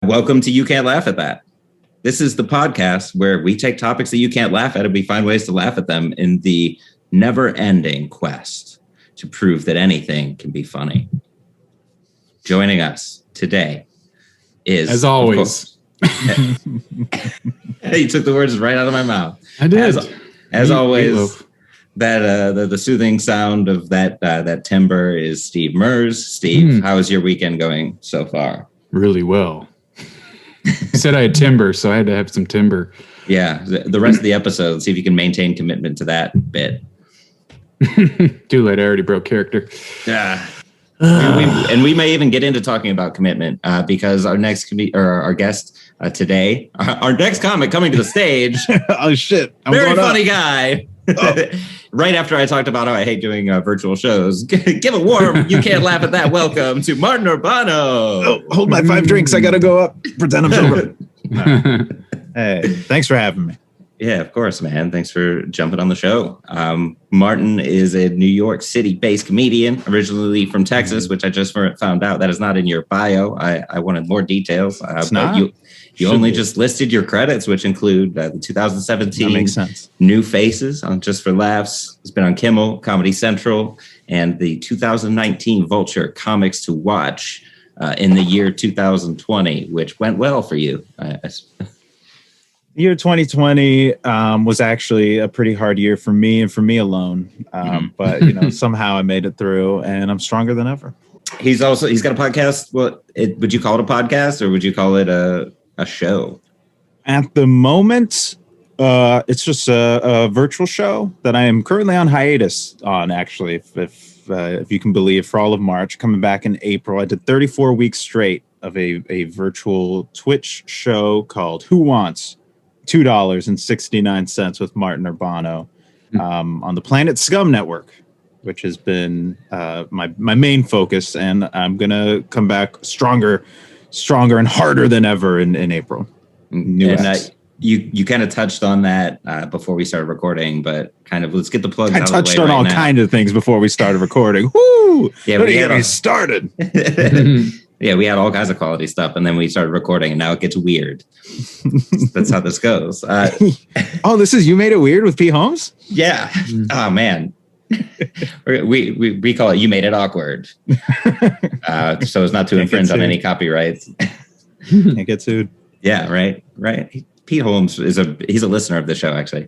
Welcome to You Can't Laugh at That. This is the podcast where we take topics that you can't laugh at and we find ways to laugh at them in the never-ending quest to prove that anything can be funny. Joining us today is... As always. You took the words right out of my mouth. I did. As always, that the soothing sound of that timbre is Steve Mers. Steve, how is your weekend going so far? Really well. You said I had timber, so I had to have some timber. Yeah, the rest of the episode, see if you can maintain commitment to that bit. Too late, I already broke character. Yeah. And we may even get into talking about commitment because our next our guest today, our next comic coming to the stage. Oh, shit. Very funny guy. Oh. Right after I talked about how I hate doing virtual shows. Give a warm, you can't laugh at that. Welcome to Martin Urbano. Oh, hold my 5 drinks. I got to go up. Pretend I'm sober. Hey, thanks for having me. Yeah, of course, man. Thanks for jumping on the show. Martin is a New York City-based comedian, originally from Texas, which I just found out that is not in your bio. I wanted more details. It's not? You only just listed your credits, which include the 2017 that makes sense. New Faces on Just for Laughs. It's been on Kimmel, Comedy Central, and the 2019 Vulture Comics to Watch in the year 2020, which went well for you. Year 2020 was actually a pretty hard year for me and for me alone. But, somehow I made it through and I'm stronger than ever. He's got a podcast. Would you call it a podcast or would you call it a show? At the moment, it's just a virtual show that I am currently on hiatus on, actually, if you can believe, for all of March. Coming back in April, I did 34 weeks straight of a virtual Twitch show called Who Wants $2.69 with Martin Urbano on the Planet Scum Network, which has been my main focus. And I'm going to come back stronger and harder than ever in April. You kind of touched on that before we started recording, but kind of let's get the plugs out of the way. I touched on all kinds of things before we started recording. Woo! Yeah, we get me started. Yeah, we had all kinds of quality stuff, and then we started recording, and now it gets weird. That's how this goes. This is You Made It Weird with P. Holmes? Yeah. Oh, man. we call it You Made It Awkward. So as not to infringe on any copyrights. Can't get sued. Yeah, right. Pete Holmes he's a listener of the show, actually.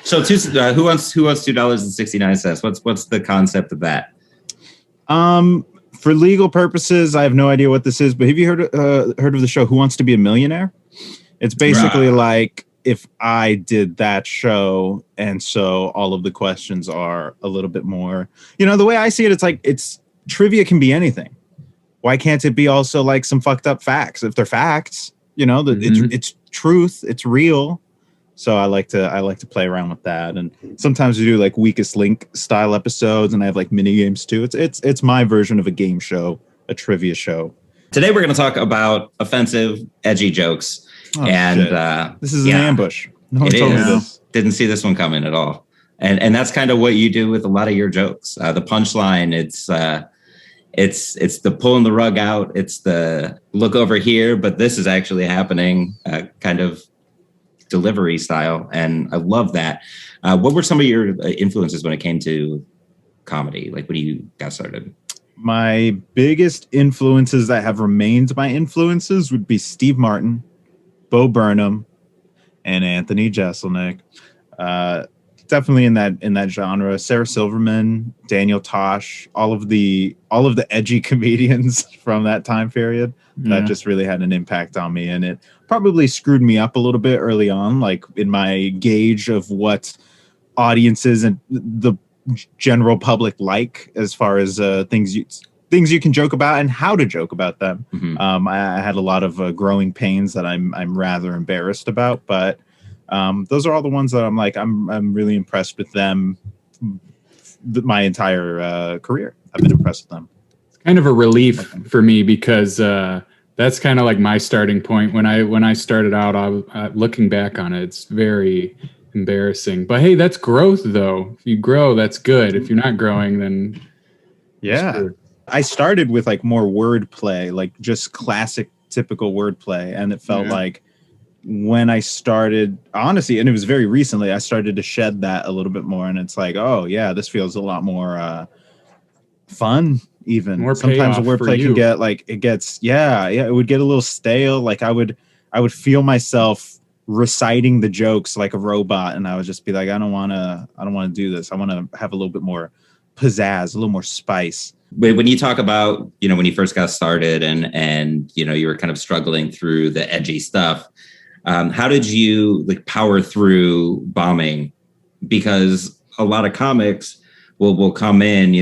So who wants $2.69? What's the concept of that? For legal purposes, I have no idea what this is, but have you heard of the show Who Wants to Be a Millionaire? It's basically like if I did that show, and so all of the questions are a little bit more, the way I see it, it's trivia can be anything. Why can't it be also like some fucked up facts? If they're facts, it's truth, it's real. So I like to play around with that, and sometimes we do like weakest link style episodes, and I have like mini games too. It's my version of a game show, a trivia show. Today we're going to talk about offensive, edgy jokes, this is an ambush. No one told me this. Didn't see this one coming at all, and that's kind of what you do with a lot of your jokes. The punchline, it's the pulling the rug out, it's the look over here, but this is actually happening, kind of delivery style, and I love that. What were some of your influences when it came to comedy? Like when you got started? My biggest influences that have remained my influences would be Steve Martin, Bo Burnham, and Anthony Jeselnik. Definitely in that genre. Sarah Silverman, Daniel Tosh, all of the edgy comedians from that time period. That just really had an impact on me, and it probably screwed me up a little bit early on, like in my gauge of what audiences and the general public like, as far as things you can joke about and how to joke about them. I had a lot of growing pains that I'm rather embarrassed about, but those are all the ones that I'm really impressed with them. My entire career, I've been impressed with them. It's kind of a relief for me because that's kind of like my starting point. When I started out, looking back on it, it's very embarrassing. But hey, that's growth, though. If you grow, that's good. If you're not growing, then yeah. I started with like more wordplay, like just classic, typical wordplay. And it felt like when I started, honestly, and it was very recently, I started to shed that a little bit more. And it's like, oh yeah, this feels a lot more fun. Even more sometimes the payoff for wordplay can you. get like, it gets, it would get a little stale. Like I would feel myself reciting the jokes like a robot, and I would just be like, I don't want to do this. I want to have a little bit more pizzazz, a little more spice. When you talk about, when you first got started and you were kind of struggling through the edgy stuff, how did you like power through bombing? Because a lot of comics will come in,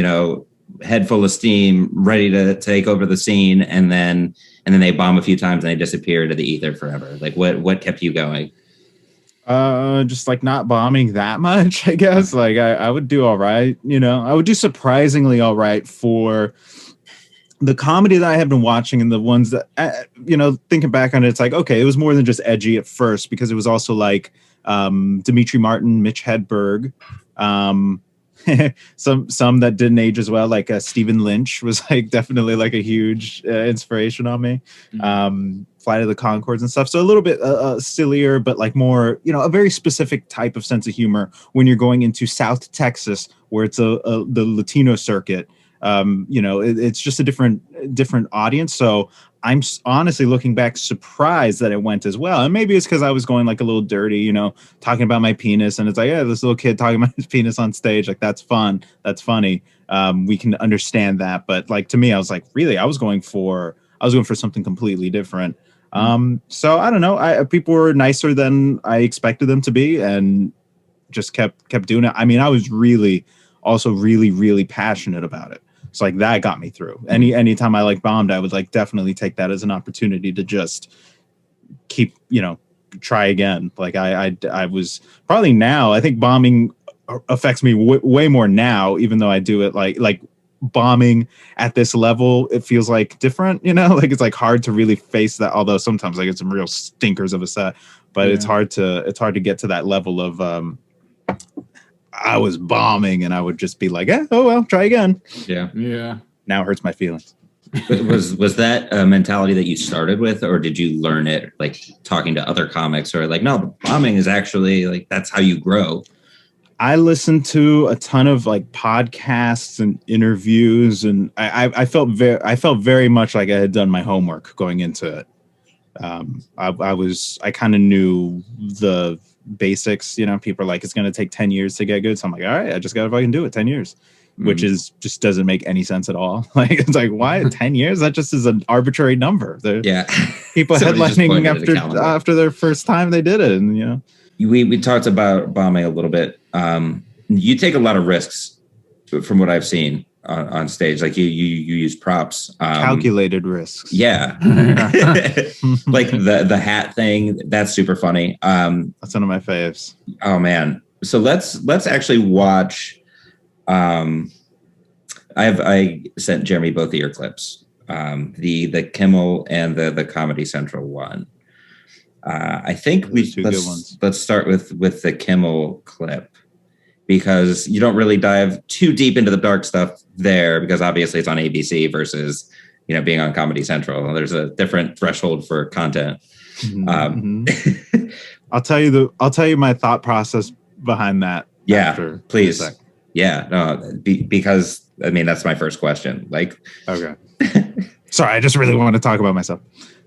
head full of steam, ready to take over the scene, and then they bomb a few times and they disappear into the ether forever. Like what kept you going? Just like not bombing that much, I guess. Like I would do all right, I would do surprisingly all right for the comedy that I have been watching, and the ones that, thinking back on it, it's like, okay, it was more than just edgy at first, because it was also like Dimitri Martin, Mitch Hedberg, some that didn't age as well, like Stephen Lynch was like definitely like a huge inspiration on me. Flight of the Conchords and stuff. So a little bit sillier, but like more, a very specific type of sense of humor when you're going into South Texas, where it's the Latino circuit. It's just a different audience. So I'm honestly, looking back, surprised that it went as well. And maybe it's because I was going like a little dirty, talking about my penis, and it's like, yeah, this little kid talking about his penis on stage, like that's fun, that's funny. We can understand that, but like to me, I was like, really, I was going for something completely different. So I don't know. People were nicer than I expected them to be, and just kept doing it. I mean, I was really passionate about it. So like that got me through. Anytime I like bombed, I would like definitely take that as an opportunity to just keep, try again. Like I was probably now, I think bombing affects me way more now, even though I do it like bombing at this level, it feels like different, like it's like hard to really face that. Although sometimes I get some real stinkers of a set, but it's hard to get to that level of, I was bombing and I would just be like, oh well, try again. Yeah. Now it hurts my feelings. Was that a mentality that you started with, or did you learn it like talking to other comics, or like, no, bombing is actually like, that's how you grow? I listened to a ton of like podcasts and interviews, and I felt very much like I had done my homework going into it. I kind of knew the basics, people are like, it's going to take 10 years to get good. So I'm like, all right, I just got to fucking do it. 10 years, which is just doesn't make any sense at all. Like, it's like, why 10 years? That just is an arbitrary number. People headlining after their first time they did it. And, we talked about bombing a little bit. You take a lot of risks from what I've seen on stage. Like you use props, calculated risks. Yeah. Like the hat thing. That's super funny. That's one of my faves. Oh man. So let's actually watch. I sent Jeremy both of your clips. The Kimmel and the Comedy Central one. I think let's start with the Kimmel clip, because you don't really dive too deep into the dark stuff there, because obviously it's on ABC versus, being on Comedy Central. There's a different threshold for content. I'll tell you my thought process behind that. Yeah, please. Yeah, no, because I mean, that's my first question. Like, okay. Sorry, I just really want to talk about myself.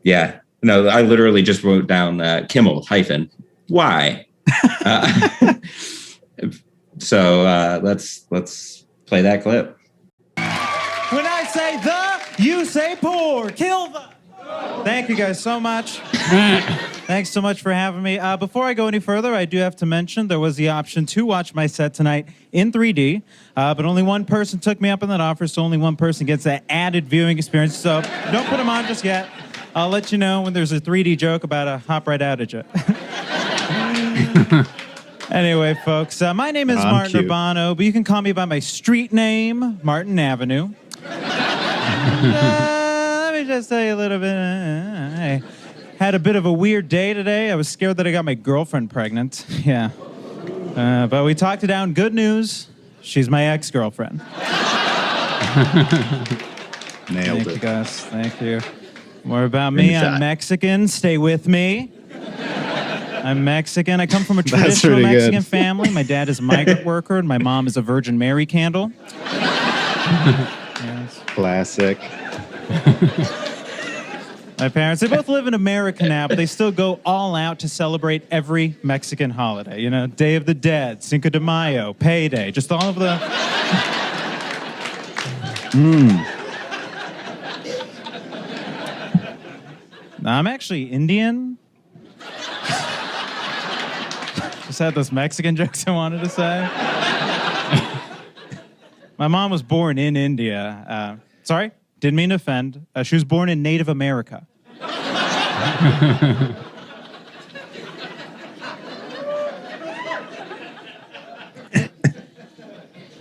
Yeah. No, I literally just wrote down Kimmel - why. So let's play that clip. When I say the, you say poor. Kill the. Thank you guys so much. Thanks so much for having me. Before I go any further, I do have to mention there was the option to watch my set tonight in 3D, but only one person took me up on that offer, so only one person gets that added viewing experience. So don't put them on just yet. I'll let you know when there's a 3D joke about a hop right out at you. Anyway, folks, my name is Martin Urbano, but you can call me by my street name, Martin Avenue. Let me just tell you a little bit. I had a bit of a weird day today. I was scared that I got my girlfriend pregnant. Yeah. But we talked it down. Good news, she's my ex-girlfriend. Nailed Thank it. you, guys. Thank you. More about Finish me. I'm that. Mexican. Stay with me. I'm Mexican. I come from a That's traditional pretty good. Mexican family. My dad is a migrant worker, and my mom is a Virgin Mary candle. Yes. Classic. My parents, they both live in America now, but they still go all out to celebrate every Mexican holiday. You know, Day of the Dead, Cinco de Mayo, Payday, just all of the... Now, I'm actually Indian. Just had those Mexican jokes I wanted to say. My mom was born in India. Sorry, didn't mean to offend. She was born in Native America.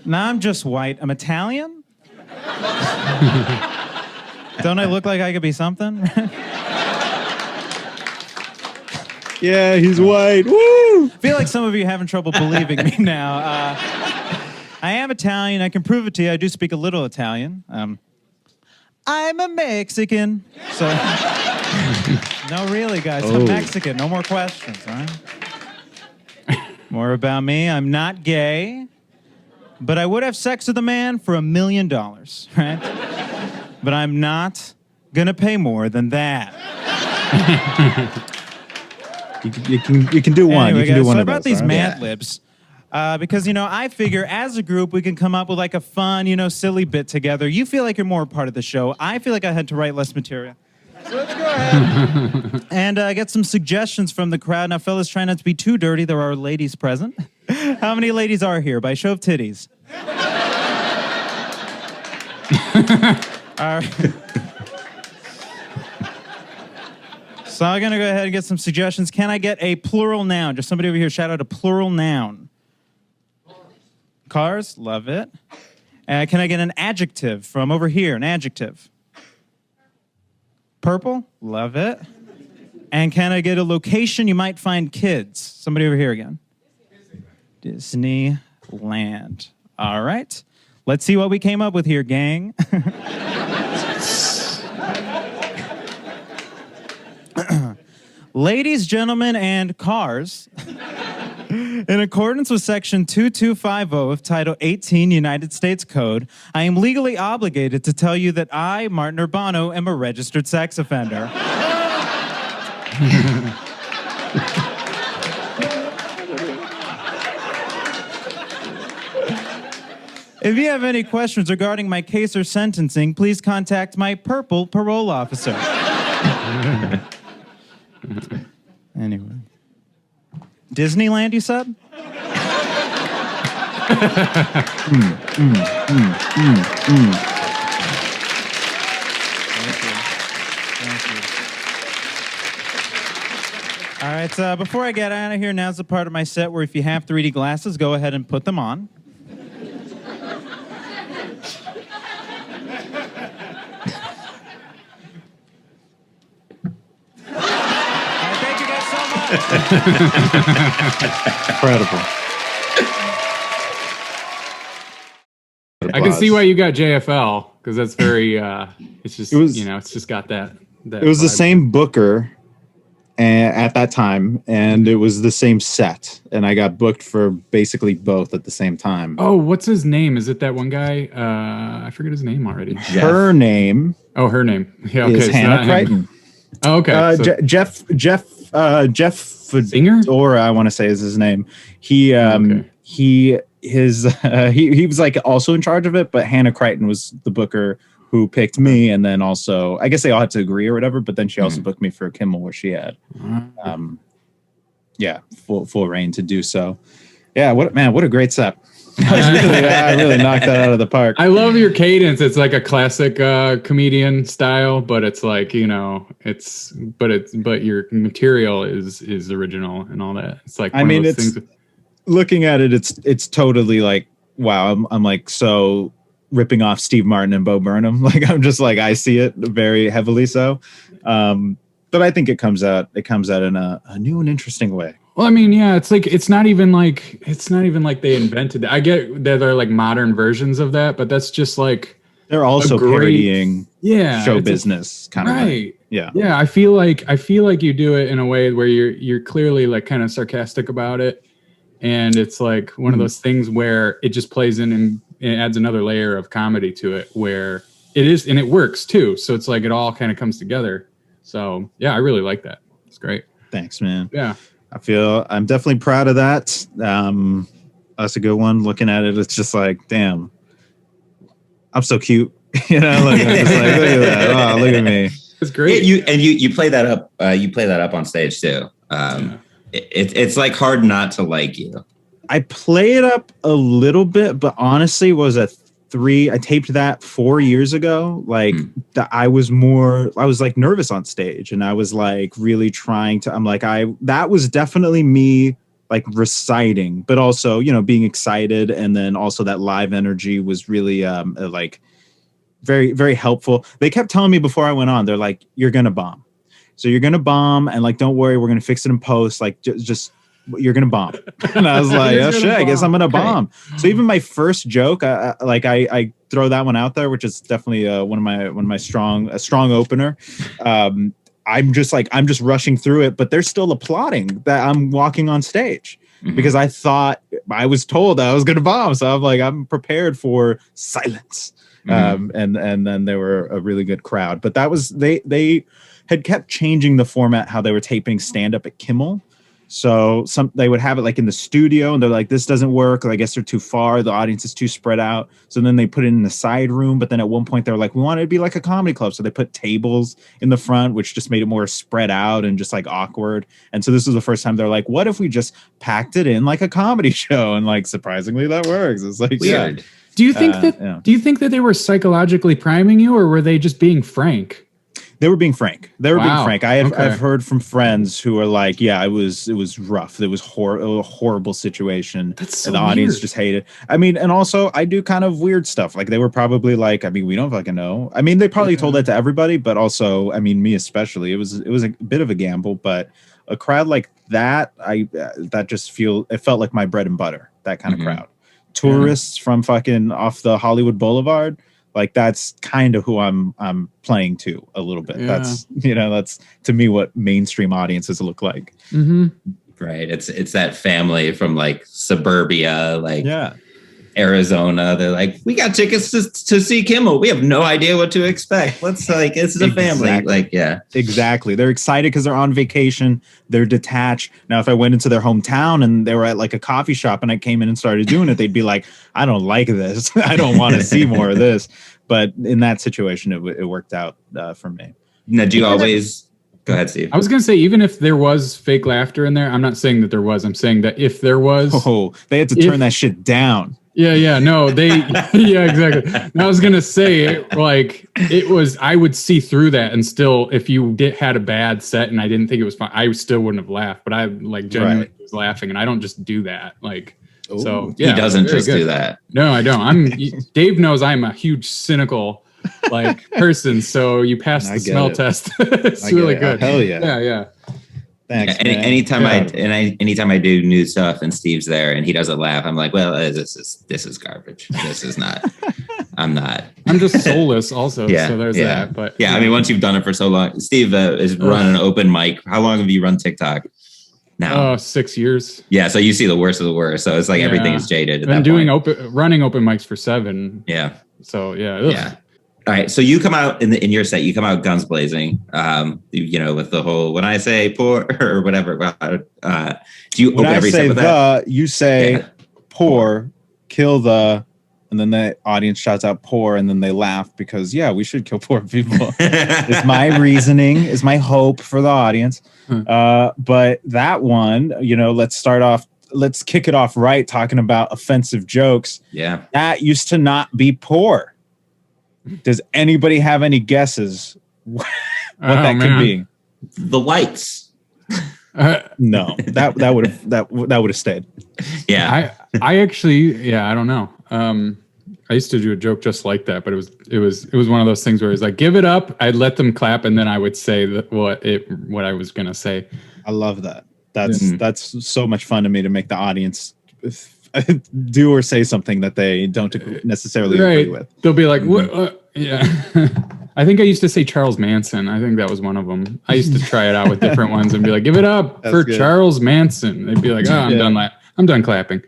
Now I'm just white. I'm Italian. Don't I look like I could be something? Yeah, he's white. Woo! I feel like some of you are having trouble believing me now. I am Italian. I can prove it to you. I do speak a little Italian. I'm a Mexican. So, no, really, guys. I'm Mexican. No more questions, all right? More about me. I'm not gay, but I would have sex with a man for $1 million, right? But I'm not gonna pay more than that. You can do one. Anyway, You can guys, do one so of about those, these all right? Mad Libs, because, you know, I figure as a group we can come up with like a fun, you know, silly bit together. You feel like you're more a part of the show. I feel like I had to write less material. So let's go ahead and get some suggestions from the crowd. Now, fellas, try not to be too dirty. There are ladies present. How many ladies are here? By show of titties. All right. So I'm going to go ahead and get some suggestions. Can I get a plural noun? Just somebody over here shout out a plural noun. Cars, love it. Can I get an adjective from over here? An adjective. Purple, love it. And can I get a location you might find kids? Somebody over here again. Disneyland. All right. Let's see what we came up with here, gang. Ladies, gentlemen, and cars. In accordance with Section 2250 of Title 18 United States Code, I am legally obligated to tell you that I, Martin Urbano, am a registered sex offender. If you have any questions regarding my case or sentencing, please contact my purple parole officer. Anyway. Disneyland, you said? Thank you. All right, before I get out of here, now's the part of my set where if you have 3D glasses, go ahead and put them on. Incredible. I can see why you got JFL because that's very. It's just it's just got that. It was the vibe. same booker at that time, and it was the same set, and I got booked for basically both at the same time. Oh, what's his name? Is it that one guy? I forget his name already. Her name Oh, her name. Yeah, okay. is it's Hannah not him. Crichton. Oh, okay. So- Jeff Singer? Or I want to say is his name. He was like also in charge of it, but Hannah Crichton was the booker who picked me, and then also I guess they all had to agree or whatever, but then she also booked me for Kimmel where she had full reign to do so. Yeah, what a great set. I really knocked that out of the park. I love your cadence. It's like a classic comedian style, but it's like, but your material is original and all that. It's like one of those things. Looking at it, it's totally like, wow, I'm like so ripping off Steve Martin and Bo Burnham. Like I'm just like I see it very heavily so. But I think it comes out in a new and interesting way. Well, I mean, yeah, it's like it's not even like they invented it. I get that they're like modern versions of that, but that's just like They're also parodying show it's business kind of right. Yeah. Yeah, I feel like you do it in a way where you're clearly like kind of sarcastic about it, and it's like one of those things where it just plays in and it adds another layer of comedy to it where it is, and it works too. So it's like it all kind of comes together. So yeah, I really like that. It's great. Thanks, man. Yeah. I'm definitely proud of that. That's a good one. Looking at it, it's just like, damn, I'm so cute. You know, like, I'm just like, look at that. Oh, look at me. It's great. Yeah, you play that up. You play that up on stage too. It's like hard not to like you. I play it up a little bit, but honestly, I taped that 4 years ago. Like I was like nervous on stage, and I was like really trying to. That was definitely me like reciting, but also, you know, being excited, and then also that live energy was really like very, very helpful. They kept telling me before I went on, they're like, "You're gonna bomb, so you're gonna bomb, and like don't worry, we're gonna fix it in post. Like just you're gonna bomb." And I was like, "Oh shit, I guess I'm gonna bomb." So even my first joke, I throw that one out there, which is definitely one of my strong opener. I'm just rushing through it, but they're still applauding that I'm walking on stage because I thought I was told I was gonna bomb. So I'm like, I'm prepared for silence. And then they were a really good crowd. But that was they had kept changing the format how they were taping stand up at Kimmel. So they would have it like in the studio, and they're like, this doesn't work. I guess they're too far. The audience is too spread out. So then they put it in the side room. But then at one point they were like, we want it to be like a comedy club. So they put tables in the front, which just made it more spread out and just like awkward. And so this was the first time they're like, what if we just packed it in like a comedy show? And like, surprisingly, that works. It's like weird. Yeah. Do you think that they were psychologically priming you, or were they just being frank? They were being frank. Being frank. I've heard from friends who are like, yeah, it was rough. It was a horrible situation. That's so and the audience weird. just hated. I mean, and also I do kind of weird stuff. Like they were probably like, I mean, we don't fucking know. I mean, they probably told that to everybody, but also, I mean, me especially. It was a bit of a gamble, but a crowd like that, it felt like my bread and butter. That kind of crowd. Tourists from fucking off the Hollywood Boulevard. Like that's kind of who I'm playing to a little bit. Yeah. That's to me what mainstream audiences look like. Right. It's that family from like suburbia, like Yeah. Arizona. They're like, we got tickets to see Kimmel. We have no idea what to expect. Let's like, this is a family. Like, yeah. Exactly. They're excited because they're on vacation. They're detached. Now, if I went into their hometown and they were at like a coffee shop and I came in and started doing it, they'd be like, I don't like this. I don't want to see more of this. But in that situation, it worked out for me. Now, do you always... Go ahead, Steve. I was going to say, even if there was fake laughter in there, I'm not saying that there was. I'm saying that if there was... Oh, they had to turn that shit down. Yeah, no, they, yeah, exactly. And I was going to say, like, I would see through that, and still, if you had a bad set and I didn't think it was fun, I still wouldn't have laughed, but I, like, genuinely was laughing, and I don't just do that, like, so, yeah. He doesn't just do that. No, I don't. Dave knows I'm a huge cynical, like, person, so you pass the smell test. It's really good. Oh, hell yeah. Yeah. Thanks, anytime I do new stuff and Steve's there and he doesn't laugh, I'm like, well, this is garbage. This is not. I'm just soulless also. Yeah, so there's that. But yeah, I mean, once you've done it for so long, Steve is running an open mic. How long have you run TikTok? Now 6 years. Yeah, so you see the worst of the worst. So it's like everything is jaded. I've been doing running open mics for 7. Yeah. So yeah. Yeah. All right, so you come out in your set. You come out guns blazing, with the whole "when I say poor" or whatever. Do you when open every set with that? You say poor, kill the, and then the audience shouts out poor, and then they laugh because we should kill poor people. It's my reasoning, is my hope for the audience. But that one, let's kick it off right, talking about offensive jokes. Yeah, that used to not be poor. Does anybody have any guesses what that could be? The whites. No, that would have stayed. Yeah, I actually, I don't know. I used to do a joke just like that, but it was one of those things where it's like, give it up. I'd let them clap, and then I would say what I was gonna say. I love that. That's so much fun to me, to make the audience do or say something that they don't necessarily agree with. They'll be like, "What?" Yeah. I think I used to say Charles Manson. I think that was one of them. I used to try it out with different ones and be like, give it up for good. Charles Manson. They'd be like, oh, I'm done clapping.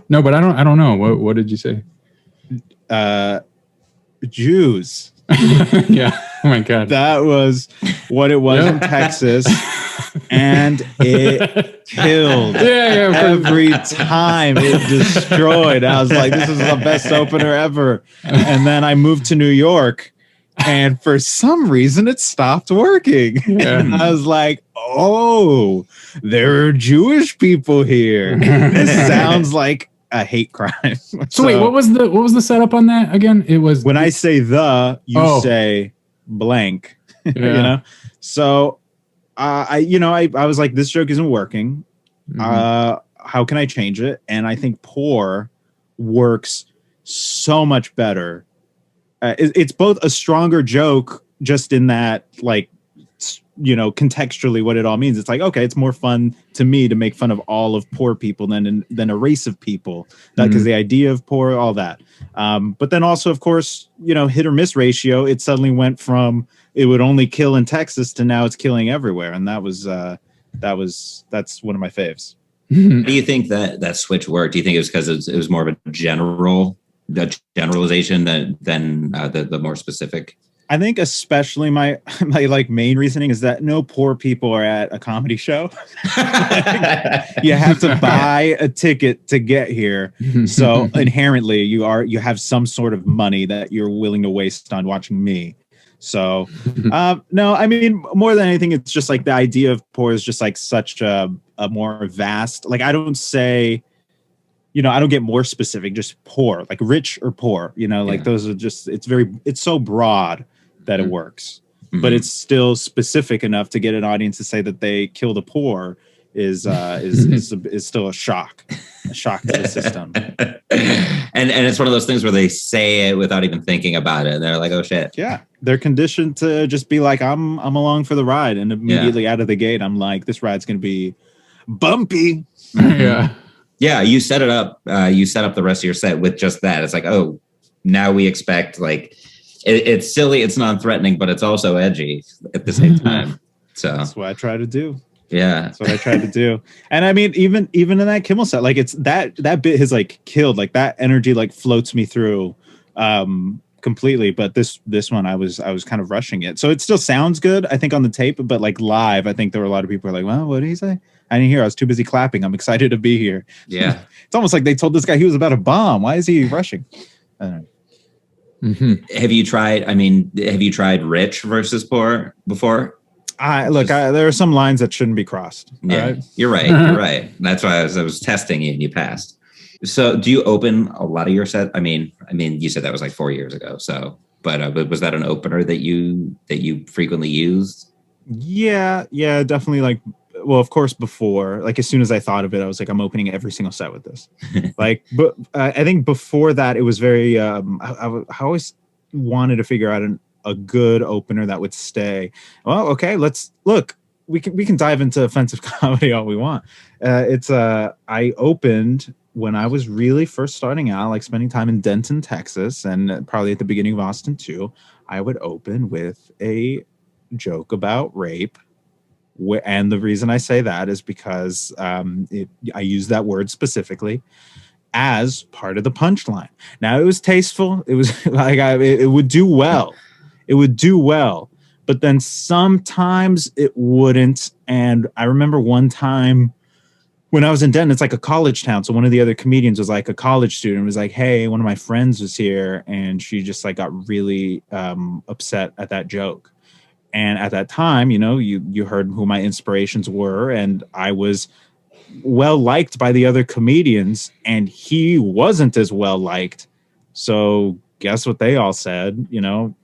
No, but I don't know. What did you say? Jews. Yeah. Oh my God. That was what it was in Texas. And it killed every time. It destroyed. I was like, this is the best opener ever. And then I moved to New York, and for some reason it stopped working. Yeah. And I was like, oh, there are Jewish people here. This sounds like a hate crime. So wait, what was the setup on that again? It was when I say you say blank. Yeah. You know? So I was like, this joke isn't working. How can I change it? And I think poor works so much better. It's both a stronger joke, just in that, like, contextually what it all means. It's like, okay, it's more fun to me to make fun of all of poor people than a race of people, because the idea of poor, all that. But then also, of course, hit or miss ratio. It suddenly went from it would only kill in Texas to now it's killing everywhere, and that's one of my faves. How do you think that switch worked? Do you think it was because it was more of a generalization than the more specific? I think especially my like main reasoning is that no poor people are at a comedy show. You have to buy a ticket to get here. So inherently you have some sort of money that you're willing to waste on watching me. So no, I mean, more than anything, it's just like the idea of poor is just like such a more vast, like, I don't say, I don't get more specific, just poor, like rich or poor, like those are just, it's so broad that it works, but it's still specific enough to get an audience to say that they kill the poor is still a shock to the system. And it's one of those things where they say it without even thinking about it, and they're like, oh shit. Yeah, they're conditioned to just be like, I'm along for the ride, and immediately out of the gate I'm like, this ride's gonna be bumpy. Yeah, you set it up. You set up the rest of your set with just that. It's like, oh, now we expect, like, it's silly, it's non-threatening, but it's also edgy at the same time. So that's what I try to do. Yeah, that's what I tried to do. And I mean, even in that Kimmel set, like, it's that bit has like killed, like that energy like floats me through completely. But this one, I was kind of rushing it, so it still sounds good, I think, on the tape, but like live, I think there were a lot of people who are like, well, what did he say? I didn't hear. I was too busy clapping. I'm excited to be here. Yeah. It's almost like they told this guy he was about a bomb. Why is he rushing? I don't know. Have you tried rich versus poor before? There are some lines that shouldn't be crossed. Yeah, right? You're right. You're right. That's why I was testing you and you passed. So do you open a lot of your set? I mean, you said that was like 4 years ago. So, but was that an opener that you frequently used? Yeah, definitely. Like, well, of course, before, like, as soon as I thought of it, I was like, I'm opening every single set with this. Like, but I think before that, it was very, I always wanted to figure out a good opener that would stay. Well, okay, let's look. We can dive into offensive comedy all we want. I opened when I was really first starting out, like spending time in Denton, Texas, and probably at the beginning of Austin too. I would open with a joke about rape. And the reason I say that is because I use that word specifically as part of the punchline. Now, it was tasteful. It was like it would do well. It would do well. But then sometimes it wouldn't. And I remember one time when I was in Denton, it's like a college town. So one of the other comedians was like a college student, was like, hey, one of my friends was here. And she just like got really upset at that joke. And at that time, you heard who my inspirations were, and I was well liked by the other comedians, and he wasn't as well liked. So guess what they all said?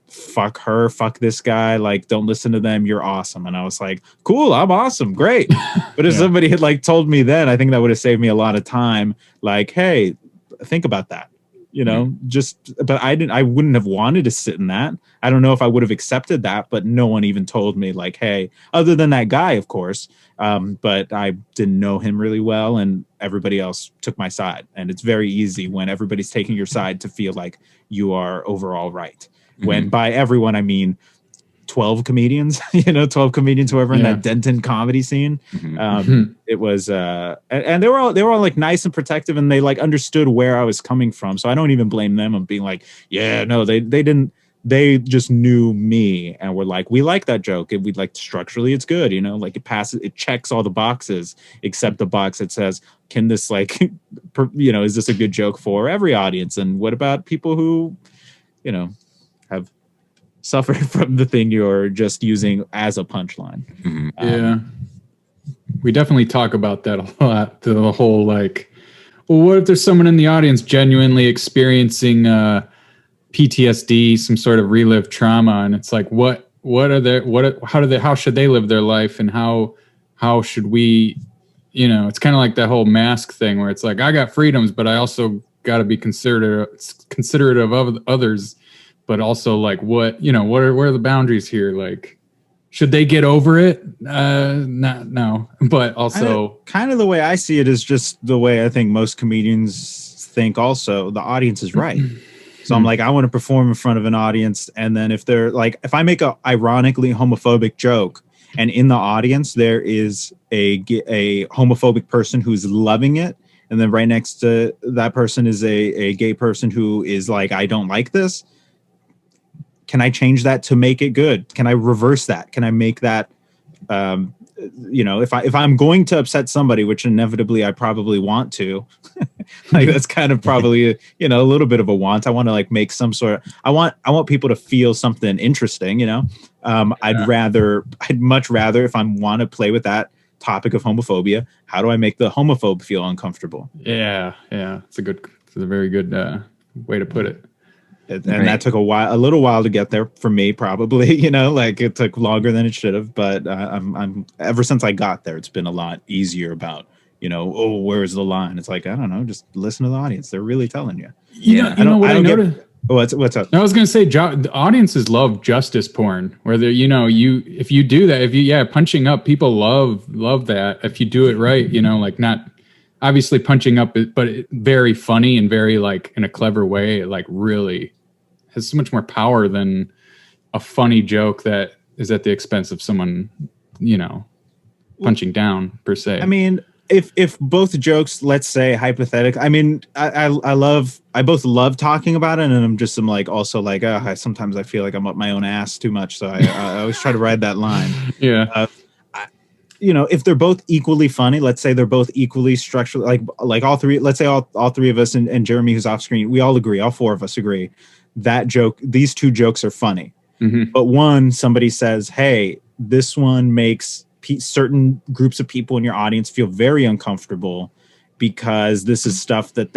Fuck her, fuck this guy, like, don't listen to them, you're awesome. And I was like, cool, I'm awesome, great. But if somebody had like told me then, I think that would have saved me a lot of time. Like, hey, think about that. But I wouldn't have wanted to sit in that. I don't know if I would have accepted that, but no one even told me, like, hey, other than that guy, of course. But I didn't know him really well, and everybody else took my side. And it's very easy when everybody's taking your side to feel like you are overall right. When by everyone I mean 12 comedians, 12 comedians who were in that Denton comedy scene. It was and they were all like nice and protective, and they like understood where I was coming from. So I don't even blame them on being like, yeah, no, they didn't. They just knew me and were like, we like that joke, and we like structurally it's good, like it checks all the boxes except the box that says, can this like is this a good joke for every audience, and what about people who have suffered from the thing you're just using as a punchline. We definitely talk about that a lot, the whole like, well, what if there's someone in the audience genuinely experiencing PTSD, some sort of relived trauma, and it's like, how should they live their life, and how should we, it's kind of like that whole mask thing where it's like, I got freedoms, but I also got to be considerate of others, but also like where are the boundaries here? Like, should they get over it? No, but also kind of the way I see it is just the way I think most comedians think. Also, the audience is right. So I'm like, I want to perform in front of an audience. And then if they're like, if I make a ironically homophobic joke and in the audience, there is a homophobic person who's loving it. And then right next to that person is a gay person who is like, I don't like this. Can I change that to make it good? Can I reverse that? Can I make that, if I'm going to upset somebody, which inevitably I probably want to, like that's kind of probably a little bit of a want. I want to like make some sort of, I want people to feel something interesting. I'd much rather, if I want to play with that topic of homophobia, how do I make the homophobe feel uncomfortable? Yeah, it's a very good way to put it. And that took a little while to get there for me, probably, like it took longer than it should have. But I'm ever since I got there, it's been a lot easier about, where's the line? It's like, I don't know, just listen to the audience. They're really telling you. I noticed. What's up? I was going to say, the audiences love justice porn, where if you do that, punching up, people love that. If you do it right, like not obviously punching up, but very funny and very like in a clever way, like really has so much more power than a funny joke that is at the expense of someone, punching down per se. I mean, if both jokes, let's say hypothetically, I mean, I both love talking about it, and I'm like also like, sometimes I feel like I'm up my own ass too much, so I always try to ride that line. Yeah. If they're both equally funny, let's say they're both equally structured, like all three, let's say all three of us and Jeremy, who's off screen, we all agree, all four of us agree that these two jokes are funny. Mm-hmm. But somebody says, hey, this one makes certain groups of people in your audience feel very uncomfortable because this is stuff that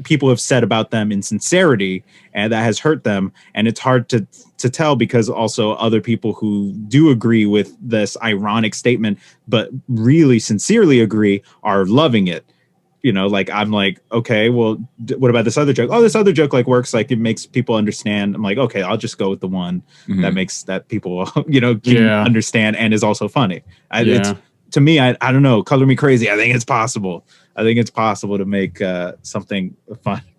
people have said about them in sincerity, and that has hurt them. And it's hard to tell because also other people who do agree with this ironic statement, but really sincerely agree, are loving it. Like I'm like, okay, well, what about this other joke? Oh, this other joke like works. Like it makes people understand. I'm like, okay, I'll just go with the one that makes that people, can understand and is also funny. It's, to me, I don't know, color me crazy. I think it's possible. I think it's possible to make something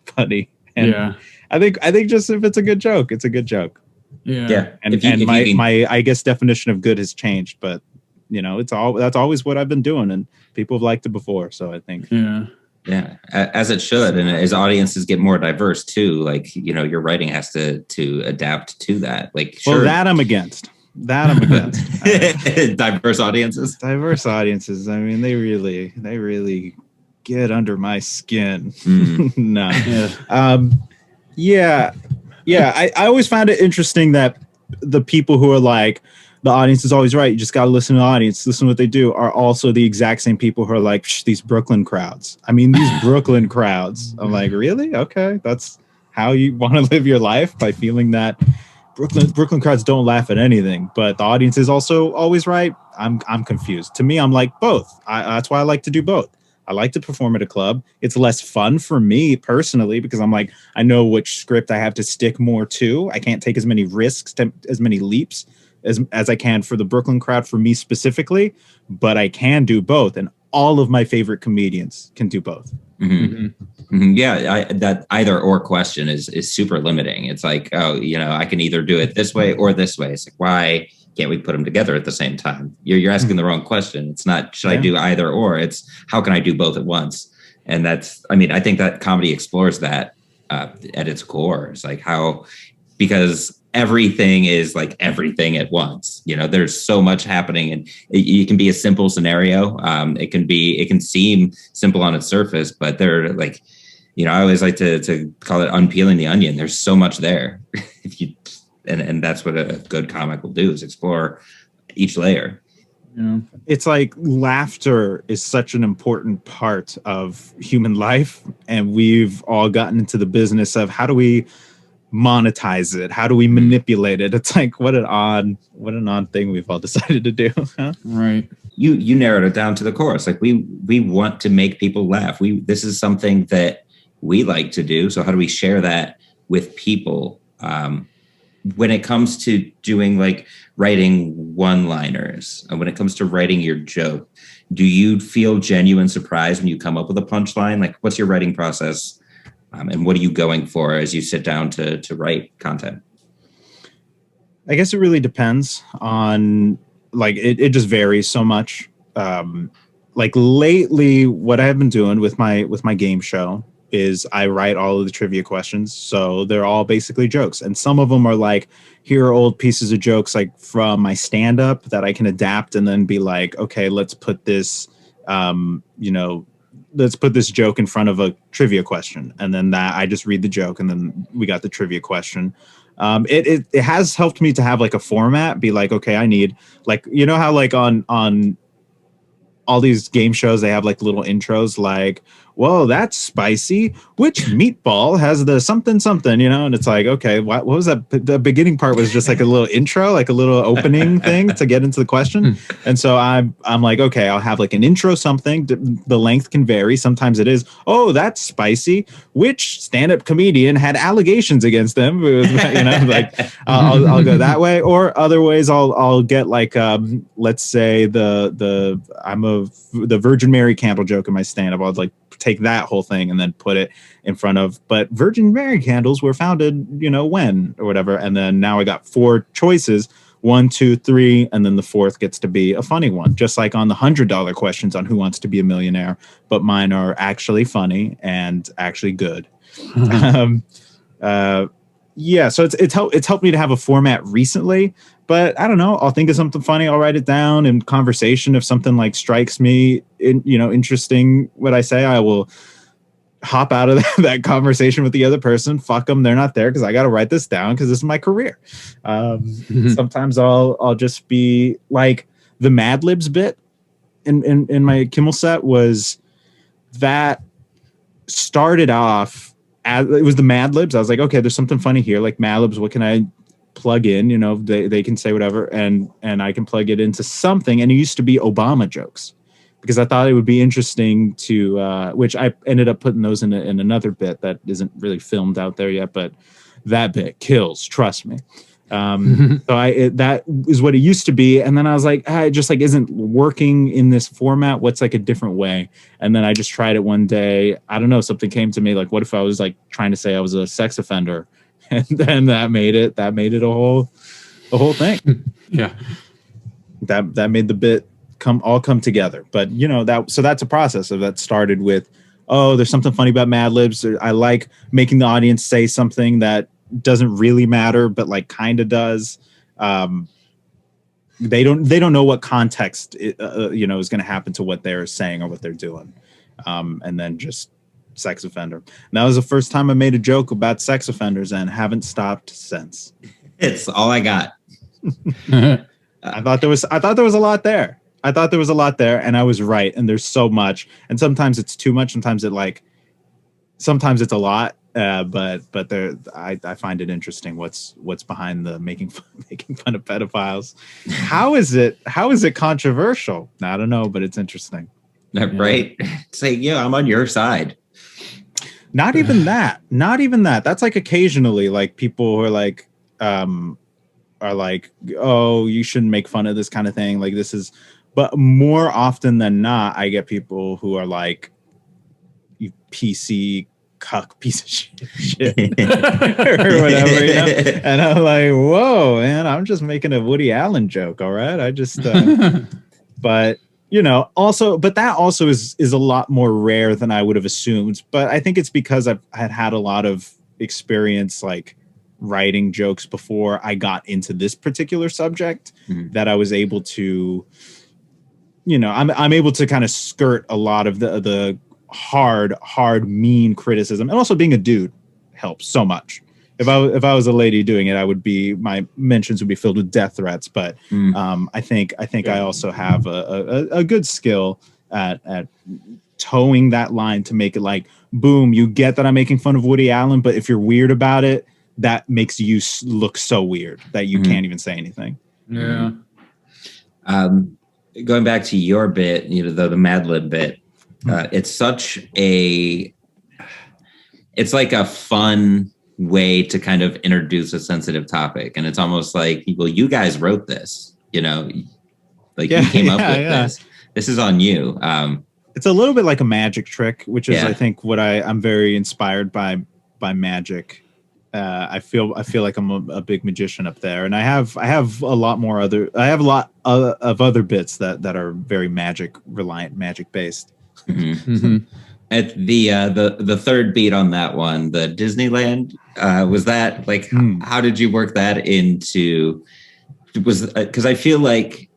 funny. And I think just if it's a good joke, it's a good joke. Yeah. And my I guess definition of good has changed, but that's always what I've been doing, and people have liked it before. So I think as it should, and as audiences get more diverse too, like your writing has to adapt to that. Like well, that I'm against. Diverse audiences. I mean, they really get under my skin. No. I always found it interesting that the people who are like, the audience is always right, you just got to listen to the audience, listen to what they do, are also the exact same people who are like, these Brooklyn crowds. I mean, these Brooklyn crowds. I'm like, really? Okay, that's how you want to live your life, by feeling that Brooklyn crowds don't laugh at anything, but the audience is also always right. I'm confused. To me, I'm like both. That's why I like to do both. I like to perform at a club. It's less fun for me personally because I'm like, I know which script I have to stick more to. I can't take as many risks, as many leaps as I can for the Brooklyn crowd, for me specifically, but I can do both. And all of my favorite comedians can do both. Mm-hmm. Yeah, that either or question is super limiting. It's like, oh, I can either do it this way or this way. It's like, why can't we put them together at the same time? You're asking the wrong question. It's not, should I do either or? It's, how can I do both at once? And that's, I think that comedy explores that at its core. It's like because everything is like everything at once. There's so much happening, and it can be a simple scenario. It can seem simple on its surface, but they're like, I always like to call it unpeeling the onion. There's so much there. And that's what a good comic will do, is explore each layer. Yeah. It's like laughter is such an important part of human life, and we've all gotten into the business of how do we monetize it? How do we manipulate it? It's like, what an odd thing we've all decided to do. Huh? Right. You narrowed it down to the core. It's like we want to make people laugh. This is something that we like to do. So how do we share that with people? When it comes to doing like writing one-liners, and when it comes to writing your joke, do you feel genuine surprise when you come up with a punchline? Like, what's your writing process? And what are you going for as you sit down to write content? I guess it really depends on, like, it just varies so much. Like lately, what I've been doing with my game show is I write all of the trivia questions. So they're all basically jokes. And some of them are like, here are old pieces of jokes like from my stand-up that I can adapt and then be like, okay, let's put this, let's put this joke in front of a trivia question. And then that I just read the joke and then we got the trivia question. It has helped me to have like a format, be like, okay, I need, like, how like on all these game shows, they have like little intros like, whoa, that's spicy. Which meatball has the something, and it's like, okay, what was that? The beginning part was just like a little intro, like a little opening thing to get into the question. And so I'm like, okay, I'll have like an intro something. The length can vary. Sometimes it is, oh, that's spicy. Which stand-up comedian had allegations against them? Like I'll go that way. Or other ways I'll get like, let's say the Virgin Mary candle joke in my stand-up. I'll like take that whole thing and then put it in front of, but Virgin Mary candles were founded, when or whatever. And then now I got 4 choices, 1, 2, 3, and then the 4th gets to be a funny one, just like on the $100 questions on Who Wants to Be a Millionaire, but mine are actually funny and actually good. Yeah, so it's helped me to have a format recently, but I don't know. I'll think of something funny. I'll write it down in conversation. If something like strikes me, interesting, what I say, I will hop out of that conversation with the other person. Fuck them, they're not there because I got to write this down because this is my career. Sometimes I'll just be like the Mad Libs bit in my Kimmel set was that started off. It was the Mad Libs. I was like, okay, there's something funny here. Like Mad Libs, what can I plug in? They can say whatever, and I can plug it into something. And it used to be Obama jokes because I thought it would be interesting to, which I ended up putting those in another bit that isn't really filmed out there yet, but that bit kills. Trust me. So that is what it used to be. And then I was like, it just like isn't working in this format. What's like a different way? And then I just tried it one day. I don't know. Something came to me like, what if I was like trying to say I was a sex offender? And then that made it a whole thing. Yeah. That made the bit come together. But so that's a process of that started with, oh, there's something funny about Mad Libs. I like making the audience say something that doesn't really matter, but like kind of does. They don't know what context is going to happen to what they're saying or what they're doing. And then just sex offender. And that was the first time I made a joke about sex offenders and haven't stopped since. It's all I got. I thought there was a lot there. And I was right. And there's so much. And sometimes it's too much. Sometimes it's a lot. But there, I find it interesting what's behind the making fun of pedophiles. How is it controversial? I don't know, but it's interesting. Right? Say, yeah, I'm on your side. Not even that. That's like occasionally, like people who are like, oh, you shouldn't make fun of this kind of thing. Like this is, but more often than not, I get people who are like, you PC cuck piece of shit or whatever, you know? And I'm like, whoa, man, I'm just making a Woody Allen joke. All right. I just, but you know, also, but that also is a lot more rare than I would have assumed. But I think it's because I've had a lot of experience, like writing jokes before I got into this particular subject, that I was able to, you know, I'm able to kind of skirt a lot of the hard, mean criticism. And also being a dude helps so much. If I was a lady doing it, my mentions would be filled with death threats. But I think I also have a good skill at towing that line to make it like, boom, you get that I'm making fun of Woody Allen, but if you're weird about it, that makes you look so weird that you can't even say anything. Yeah. Going back to your bit, you know, the Mad Lib bit, it's like a fun way to kind of introduce a sensitive topic. And it's almost like, well, you guys wrote this, you know, like you came up with this. This is on you. It's a little bit like a magic trick, which is, I think, what I'm very inspired by magic. I feel like I'm a big magician up there, and I have a lot of other bits that are very magic reliant, magic based. At the third beat on that one, the Disneyland, was that like how did you work that into? Because I feel like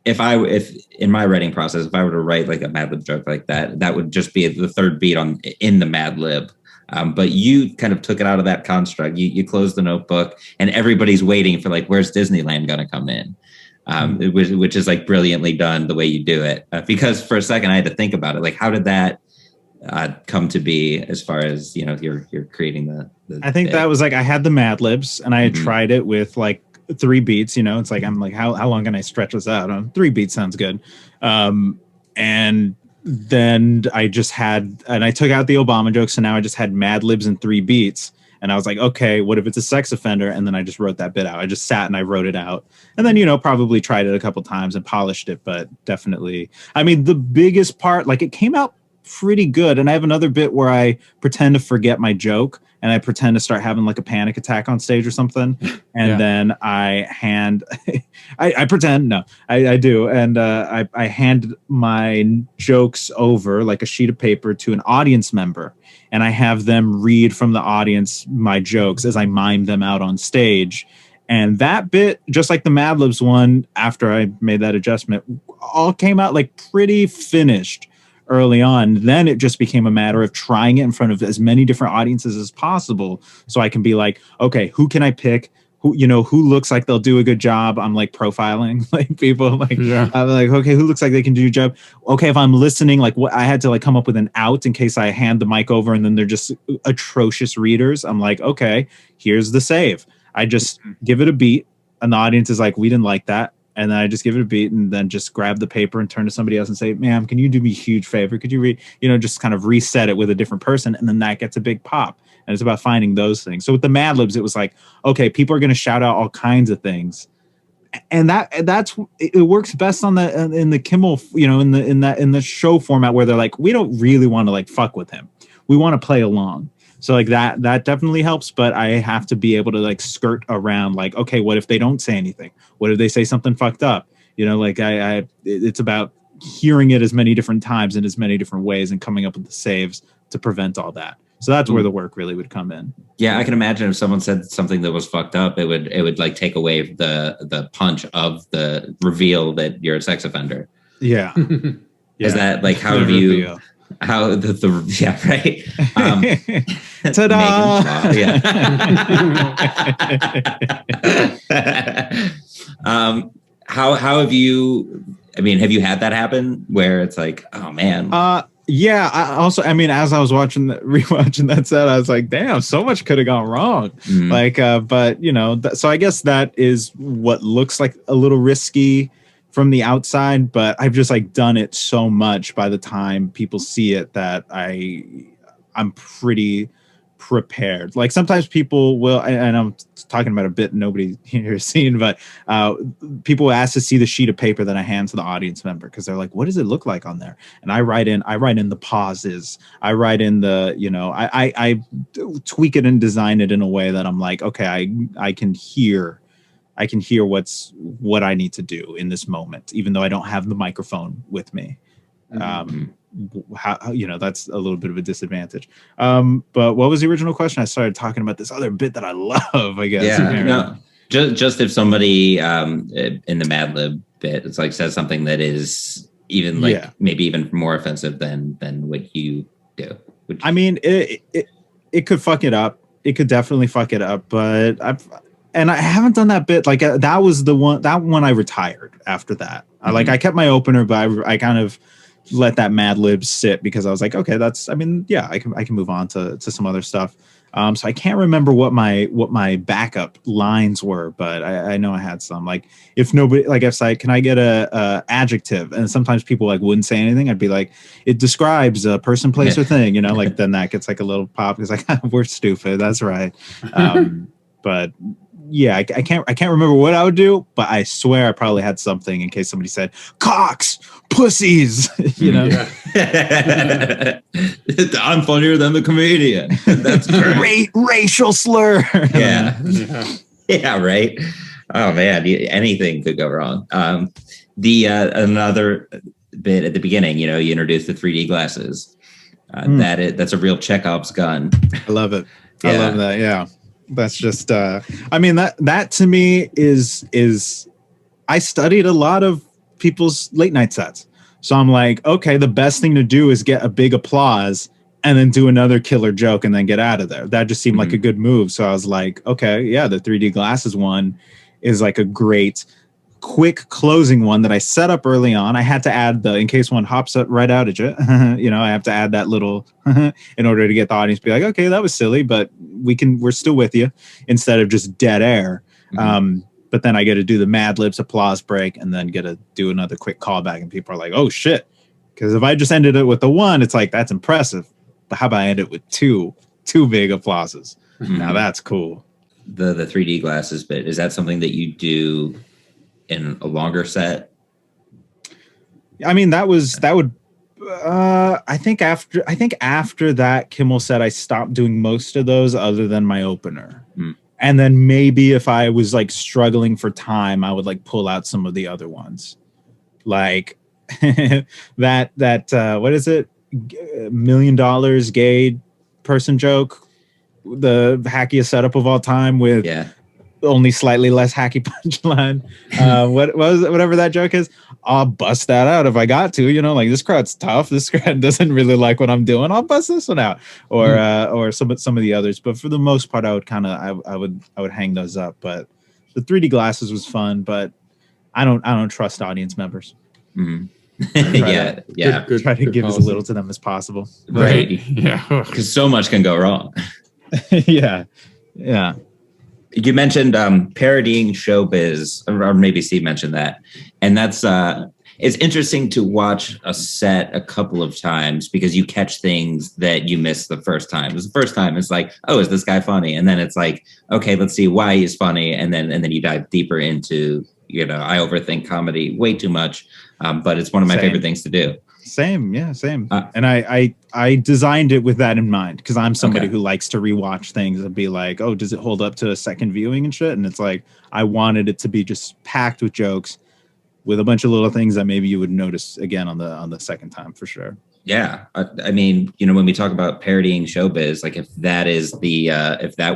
if in my writing process, if I were to write like a Mad Lib joke like that would just be the third beat in the Mad Lib. But you kind of took it out of that construct. You closed the notebook, and everybody's waiting for like, where's Disneyland going to come in? Which is like brilliantly done the way you do it. Because for a second I had to think about it. Like, how did that come to be as far as, you know, you're creating the I think bit. That was like, I had the Mad Libs and I had tried it with like 3 beats, you know, it's like, I'm like, how long can I stretch this out? 3 beats sounds good. And then I took out the Obama jokes. So now I just had Mad Libs and 3 beats. And I was like, okay, what if it's a sex offender? And then I just wrote that bit out. I just sat and I wrote it out. And then, you know, probably tried it a couple times and polished it. But definitely, I mean, the biggest part, like, it came out pretty good. And I have another bit where I pretend to forget my joke and I pretend to start having like a panic attack on stage or something. And then I pretend, no, I do. And I hand my jokes over like a sheet of paper to an audience member. And I have them read from the audience my jokes as I mime them out on stage. And that bit, just like the Mad Libs one, after I made that adjustment, all came out like pretty finished early on. Then it just became a matter of trying it in front of as many different audiences as possible. So I can be like, okay, who can I pick? Who looks like they'll do a good job? I'm like profiling like people, like I'm like, okay, who looks like they can do a job? Okay, if I'm listening, like what I had to like come up with an out in case I hand the mic over and then they're just atrocious readers. I'm like, okay, here's the save. I just give it a beat, and the audience is like, we didn't like that. And then I just give it a beat and then just grab the paper and turn to somebody else and say, ma'am, can you do me a huge favor? Could you read, just kind of reset it with a different person. And then that gets a big pop. And it's about finding those things. So with the Mad Libs, it was like, okay, people are going to shout out all kinds of things. And it works best in the Kimmel, in the show format where they're like, we don't really want to like fuck with him. We want to play along. So like that definitely helps, but I have to be able to like skirt around like, okay, what if they don't say anything? What if they say something fucked up? It's about hearing it as many different times in as many different ways and coming up with the saves to prevent all that. So that's where the work really would come in. Yeah, I can imagine if someone said something that was fucked up, it would like take away the punch of the reveal that you're a sex offender. Yeah. Is that like how have you? How yeah, right. Ta-da! How have you? I mean, have you had that happen where it's like, oh man? Yeah. As I was rewatching that set, I was like, damn, so much could have gone wrong. But so I guess that is what looks like a little risky from the outside, but I've just like done it so much by the time people see it that I'm pretty prepared. Like sometimes people will, and I'm talking about a bit nobody here has seen, but people ask to see the sheet of paper that I hand to the audience member because they're like, what does it look like on there? And I write in the pauses. I write in the, I tweak it and design it in a way that I'm like, okay, I can hear what I need to do in this moment, even though I don't have the microphone with me. That's a little bit of a disadvantage. But what was the original question? I started talking about this other bit that I love, I guess. Yeah, no, just if somebody in the Mad Lib bit, it's like says something that is even maybe even more offensive than what you do. I mean, it could fuck it up. It could definitely fuck it up, but I haven't done that bit. Like that was the one I retired after that. I kept my opener, but I kind of let that Mad Lib sit because I was like, okay, I can move on to some other stuff. So I can't remember what my backup lines were, but I know I had some. Like if nobody, like if I can I get a adjective, and sometimes people like wouldn't say anything. I'd be like, it describes a person, place, or thing. Like then that gets like a little pop. It's like we're stupid. That's right. But yeah, I can't remember what I would do, but I swear I probably had something in case somebody said cocks, pussies, I'm funnier than the comedian. That's great. Racial slur. Yeah, right. Oh man, anything could go wrong. Another bit at the beginning, you introduce the 3D glasses. That's a real Chekhov's gun. I love it. I love that. Yeah. That's just that to me is I studied a lot of people's late night sets. So I'm like, okay, the best thing to do is get a big applause and then do another killer joke and then get out of there. That just seemed like a good move. So I was like, okay, yeah, the 3D glasses one is like a great quick closing one that I set up early on. I had to add in case one hops up right out at you, I have to add that little in order to get the audience to be like, okay, that was silly, but we're still with you instead of just dead air. But then I get to do the Mad Libs applause break and then get to do another quick callback and people are like, oh shit. Because if I just ended it with the one, it's like, that's impressive. But how about I end it with two big applauses? Now that's cool. The 3D glasses bit, is that something that you do in a longer set? I mean, I think after that Kimmel set, I stopped doing most of those other than my opener. And then maybe if I was like struggling for time, I would like pull out some of the other ones. Like that what is it? $1 million gay person joke, the hackiest setup of all time with only slightly less hacky punchline. Whatever that joke is, I'll bust that out if I got to. Like this crowd's tough. This crowd doesn't really like what I'm doing. I'll bust this one out, or some of the others. But for the most part, I would I would hang those up. But the 3D glasses was fun, but I don't trust audience members. Try to give as little to them as possible. Right. Yeah. Because so much can go wrong. Yeah. You mentioned parodying showbiz, or maybe Steve mentioned that. And that's it's interesting to watch a set a couple of times because you catch things that you missed the first time. Because the first time it's like, oh, is this guy funny? And then it's like, okay, let's see why he's funny. And then you dive deeper into, I overthink comedy way too much. But it's one of my favorite things to do. Same. And I designed it with that in mind because I'm somebody who likes to rewatch things and be like, oh, does it hold up to a second viewing and shit? And it's like, I wanted it to be just packed with jokes with a bunch of little things that maybe you would notice again on the second time for sure. Yeah. I mean, when we talk about parodying showbiz, like if that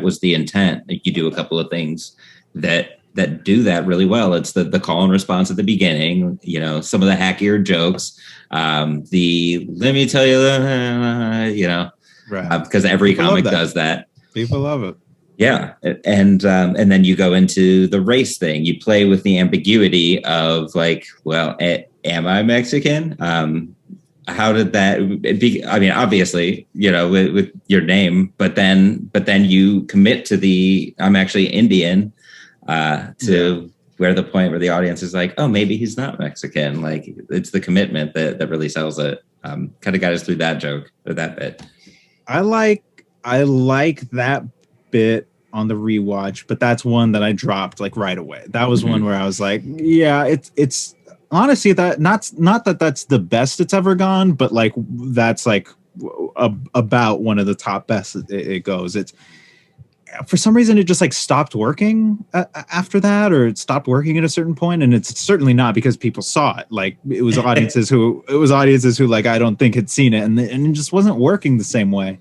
was the intent, like you do a couple of things that do that really well. It's the call and response at the beginning, some of the hackier jokes, let me tell you, right. Because every people comic does that. People love it. Yeah. And then you go into the race thing. You play with the ambiguity of like, well, am I Mexican? How did that be? I mean, obviously, with your name, but then you commit to I'm actually Indian. Where the point where the audience is like, oh, maybe he's not Mexican. Like it's the commitment that really sells it. Kind of got us through that joke or that bit. I like I like that bit on the rewatch, but that's one that I dropped like right away. That was one where I was like, yeah, it's honestly that not that that's the best it's ever gone, but like that's like about one of the top best it goes. It's for some reason it just like stopped working after that, or it stopped working at a certain point, and it's certainly not because people saw it. Like it was audiences who like I don't think had seen it, and it just wasn't working the same way.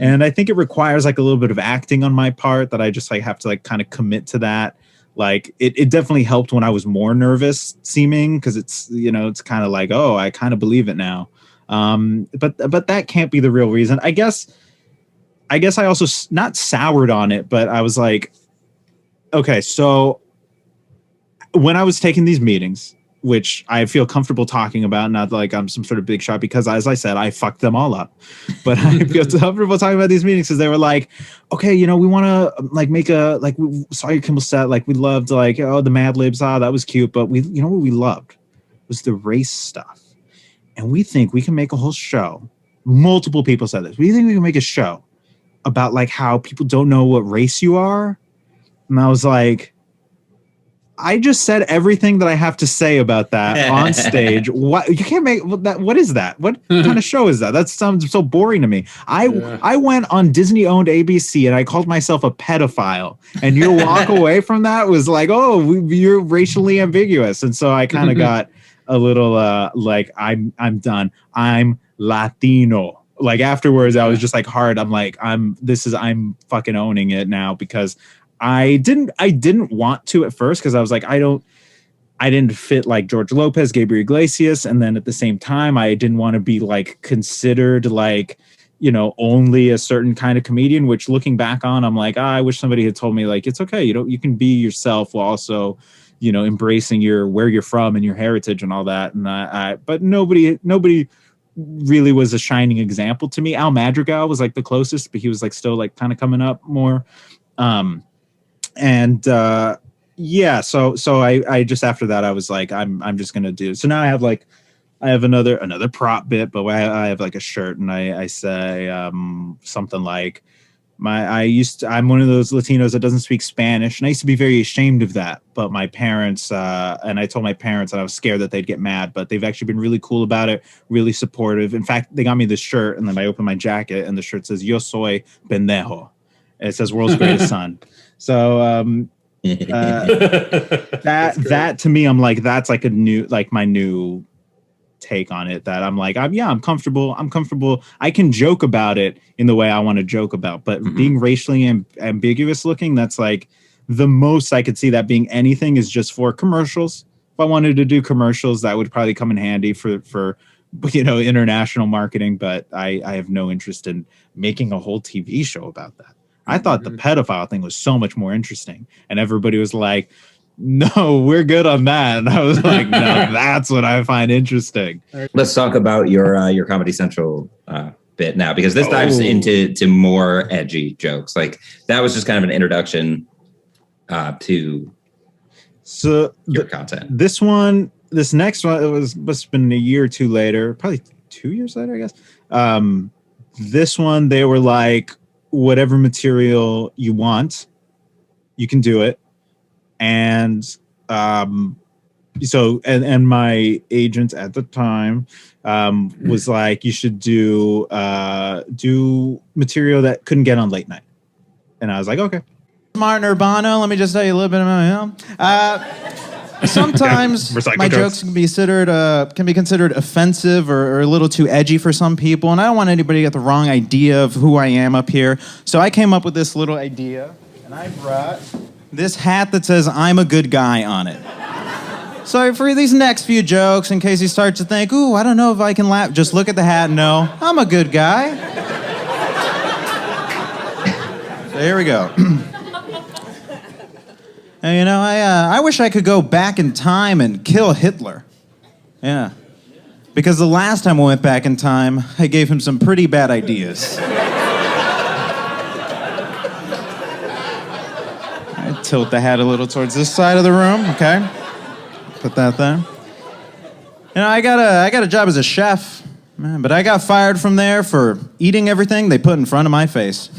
And I think it requires like a little bit of acting on my part that I just like have to like kind of commit to that. Like it definitely helped when I was more nervous seeming, because it's, you know, it's kind of like, oh, I kind of believe it now. But that can't be the real reason. I guess I also not soured on it, but I was like, okay, so when I was taking these meetings, which I feel comfortable talking about, not like I'm some sort of big shot, because as I said, I fucked them all up. But I feel comfortable talking about these meetings because they were like, okay, you know, we want to like make a, like, we saw your Kimmel set, like we loved like, oh, the Mad Libs, that was cute. But we, you know, what we loved was the race stuff. And we think we can make a whole show. Multiple people said this. We think we can make a show about like how people don't know what race you are. And I was like, I just said everything that I have to say about that on stage. What, you can't make that? What is that? What kind of show is that? That sounds so boring to me. I went on Disney-owned ABC and I called myself a pedophile. And your walk away from that was like, oh, you're racially ambiguous. And so I kind of got a little like, I'm done. I'm Latino. Like afterwards, I was just like hard. I'm like, I'm fucking owning it now, because I didn't want to at first, because I was like, I didn't fit like George Lopez, Gabriel Iglesias. And then at the same time, I didn't want to be like considered like, you know, only a certain kind of comedian, which looking back on, I'm like, I wish somebody had told me like, it's okay. You can be yourself while also, you know, embracing where you're from and your heritage and all that. And but nobody really was a shining example to me. Al Madrigal was like the closest, but he was like still like kind of coming up more. Yeah, so I just, after that I was like, I'm just gonna do. So now I have another prop bit, but I have like a shirt and I say something like, I'm one of those Latinos that doesn't speak Spanish, and I used to be very ashamed of that. But my parents, and I told my parents, and I was scared that they'd get mad, but they've actually been really cool about it, really supportive. In fact, they got me this shirt, and then I opened my jacket, and the shirt says "Yo soy pendejo." And it says "World's Greatest Son." So that to me, I'm like, that's like my new take on it, that I'm like, I'm comfortable. I can joke about it in the way I want to joke about, but being racially ambiguous looking, that's like the most I could see that being anything is just for commercials. If I wanted to do commercials, that would probably come in handy for you know, international marketing, but I have no interest in making a whole TV show about that. I thought the pedophile thing was so much more interesting, and everybody was like, no, we're good on that. And I was like, no, that's what I find interesting. Let's talk about your Comedy Central bit now, because this dives into more edgy jokes. Like that was just kind of an introduction to your content. This next one, must have been a year or two later, probably 2 years later, I guess. This one, they were like, whatever material you want, you can do it. And so my agent at the time was like, you should do material that couldn't get on late night. And I was like, okay. Martin Urbano, let me just tell you a little bit about him. Sometimes my jokes can be considered offensive or a little too edgy for some people, and I don't want anybody to get the wrong idea of who I am up here. So I came up with this little idea, and I brought this hat that says "I'm a good guy" on it. So for these next few jokes, in case you start to think, ooh, I don't know if I can laugh, just look at the hat and know, I'm a good guy. So here we go. And, you know, I wish I could go back in time and kill Hitler. Yeah. Because the last time I went back in time, I gave him some pretty bad ideas. I tilt the hat a little towards this side of the room, okay? Put that there. You know, I got a job as a chef Man, but I got fired from there for eating everything they put in front of my face.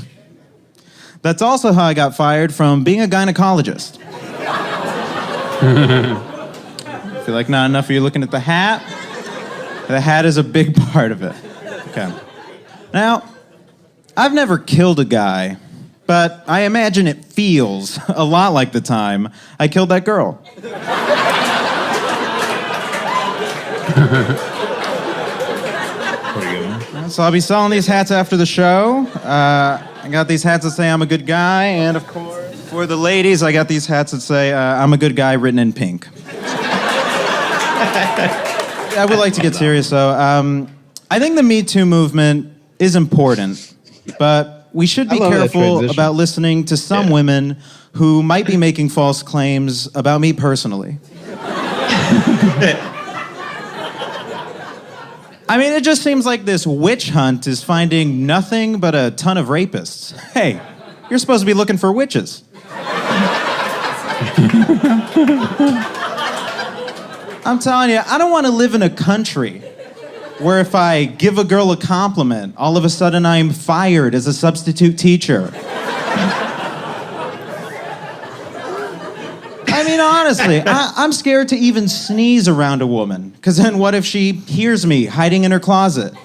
That's also how I got fired from being a gynecologist. I feel like not enough of you looking at the hat. The hat is a big part of it. Okay. Now, I've never killed a guy, but I imagine it feels a lot like the time I killed that girl. So I'll be selling these hats after the show. I got these hats that say I'm a good guy, and of course, for the ladies, I got these hats that say I'm a good guy written in pink. I would like to get serious, though. I think the Me Too movement is important, but we should be careful about listening to some women who might be making false claims about me personally. I mean, it just seems like this witch hunt is finding nothing but a ton of rapists. Hey, you're supposed to be looking for witches. I'm telling you, I don't want to live in a country where if I give a girl a compliment, all of a sudden I'm fired as a substitute teacher. I mean, honestly, I'm scared to even sneeze around a woman, because then what if she hears me hiding in her closet?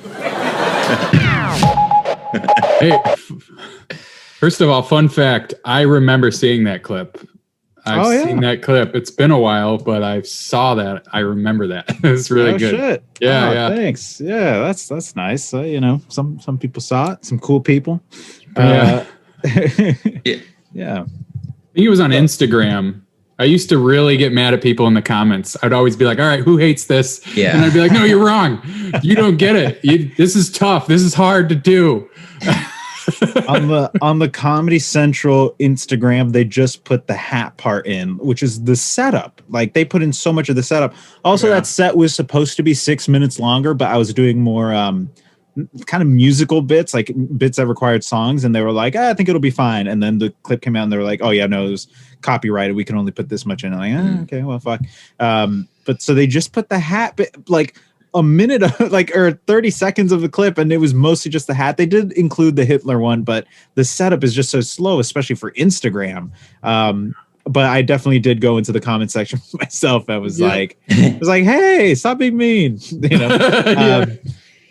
Hey, first of all, fun fact, I remember seeing that clip. I've seen that clip. It's been a while, but I saw that. I remember that. It's really good. Shit. Yeah. Thanks. Yeah, that's nice. Some people saw it. Some cool people. Yeah. Yeah. I think it was on Instagram. I used to really get mad at people in the comments. I'd always be like, all right, who hates this? Yeah. And I'd be like, no, you're wrong. You don't get it. This is tough. This is hard to do. on the Comedy Central Instagram, they just put the hat part in, which is the setup. Like, they put in so much of the setup. Also, that set was supposed to be 6 minutes longer, but I was doing more kind of musical bits, like bits that required songs, and they were like, I think it'll be fine. And then the clip came out and they were like, oh yeah, no, it was copyrighted, we can only put this much in. I'm like, okay, well, fuck. But so they just put the hat bit, like a minute or 30 seconds of the clip, and it was mostly just the hat. They did include the Hitler one, but the setup is just so slow, especially for Instagram. But I definitely did go into the comment section myself. I was like, hey, stop being mean,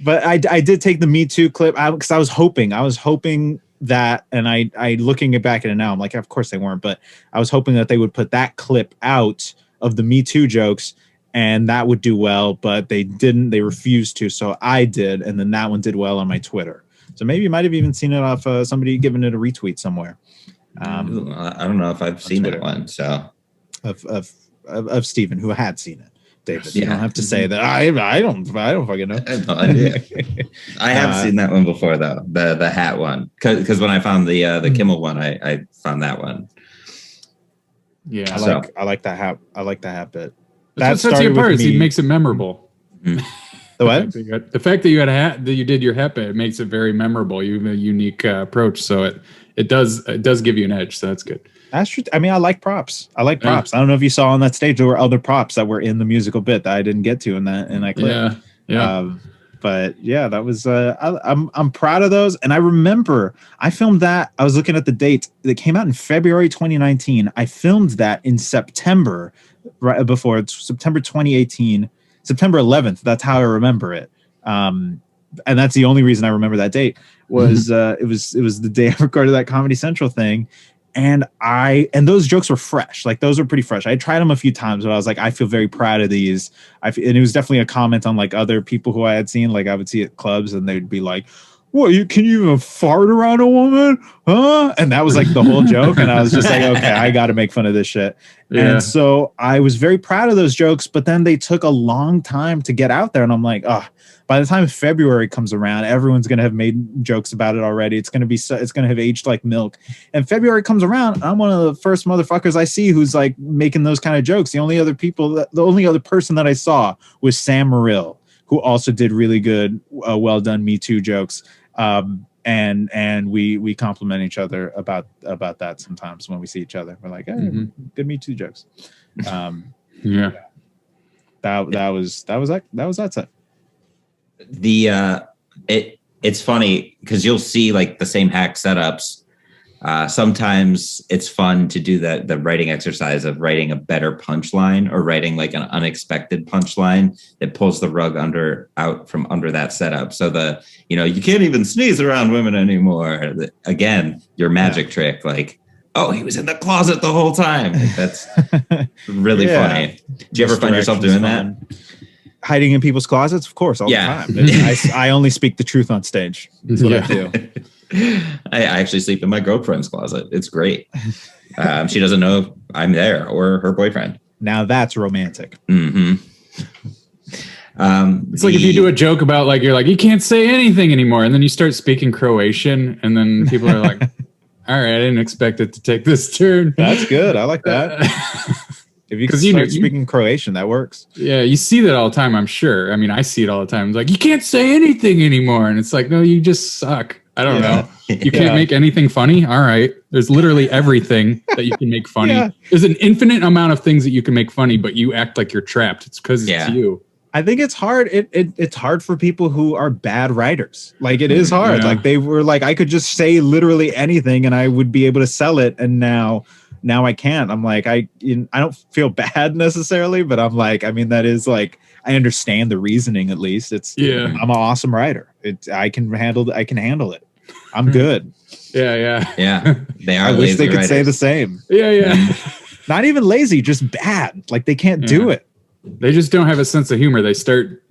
But I did take the Me Too clip out because I was hoping that, and I looking back at it now, I'm like, of course they weren't, but I was hoping that they would put that clip out of the Me Too jokes and that would do well, but they didn't. They refused to, so I did, and then that one did well on my Twitter. So maybe you might have even seen it off somebody giving it a retweet somewhere. I don't know if I've seen that one. So of Stephen, who had seen it. David, you don't have to say that. I don't fucking know. I have no idea. I have seen that one before, though, the hat one, because when I found the Kimmel one, I found that one. Yeah, I like that hat. I like that hat bit. That sets you apart. It makes it memorable. The what? The fact that you had a hat, that you did your hat bit, it makes it very memorable. You have a unique approach, so it does give you an edge. So that's good. That's true. I mean, I like props. I don't know if you saw on that stage there were other props that were in the musical bit that I didn't get to in that clip. Yeah. But yeah, that was I'm proud of those. And I remember I filmed that. I was looking at the date. It came out in February 2019. I filmed that in September, right before September 2018, September 11th. That's how I remember it. And that's the only reason I remember that date was it was the day I recorded that Comedy Central thing. And those jokes were fresh. Like, those were pretty fresh. I tried them a few times, but I was like, I feel very proud of these. And it was definitely a comment on like other people who I had seen. Like, I would see at clubs and they'd be like, "What? Can you even fart around a woman? Huh?" And that was like the whole joke. And I was just like, okay, I got to make fun of this shit. Yeah. And so I was very proud of those jokes, but then they took a long time to get out there. And I'm like, by the time February comes around, everyone's going to have made jokes about it already. It's going to have aged like milk. And February comes around, I'm one of the first motherfuckers I see who's like making those kind of jokes. The only other person that I saw was Sam Morrill, who also did really good, well done Me Too jokes. And we compliment each other about that sometimes when we see each other. We're like, hey, good Me Too jokes. Yeah. That was that set. It's funny because you'll see like the same hack setups. Sometimes it's fun to do the writing exercise of writing a better punchline or writing like an unexpected punchline that pulls the rug out from under that setup. So you can't even sneeze around women anymore. Again, your magic trick, like, oh, he was in the closet the whole time. Like, that's really funny. Do you ever find yourself doing that? Hiding in people's closets? Of course, all the time. I only speak the truth on stage. That's what I do. I actually sleep in my girlfriend's closet. It's great. She doesn't know I'm there or her boyfriend. Now that's romantic. Mm-hmm. It's like if you do a joke about like, you're like, you can't say anything anymore. And then you start speaking Croatian and then people are like, all right, I didn't expect it to take this turn. That's good. I like that. If you can start speaking Croatian, that works. Yeah, you see that all the time, I'm sure. I mean, I see it all the time. It's like, you can't say anything anymore. And it's like, no, you just suck. I don't know. You can't make anything funny? All right. There's literally everything that you can make funny. Yeah. There's an infinite amount of things that you can make funny, but you act like you're trapped. It's because it's you. I think it's hard. It's hard for people who are bad writers. Like, it is hard. Like, they were like, I could just say literally anything and I would be able to sell it. And now I can't. I'm like, I don't feel bad necessarily, but I'm like, I mean, that is like, I understand the reasoning. At least I'm an awesome writer. I can handle it. I'm good. Yeah. They are. I wish they could writers. say the same. Yeah. Not even lazy, just bad. Like, they can't do it. They just don't have a sense of humor. They start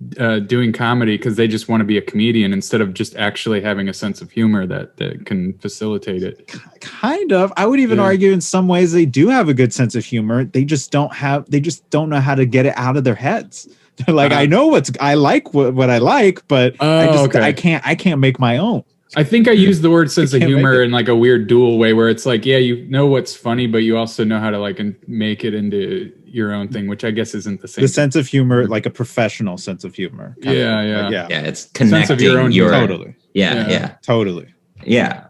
doing comedy because they just want to be a comedian instead of just actually having a sense of humor that can facilitate it. Kind of. I would even argue in some ways they do have a good sense of humor. They just don't know how to get it out of their heads. They're like, I know I like what I like, but I can't make my own. I think I use the word sense of humor in like a weird dual way where it's like, yeah, you know what's funny, but you also know how to like make it into your own thing, which I guess isn't the same. The sense of humor, like a professional sense of humor. Yeah. It's connecting sense of your own humor. Totally. Yeah. Totally. Yeah.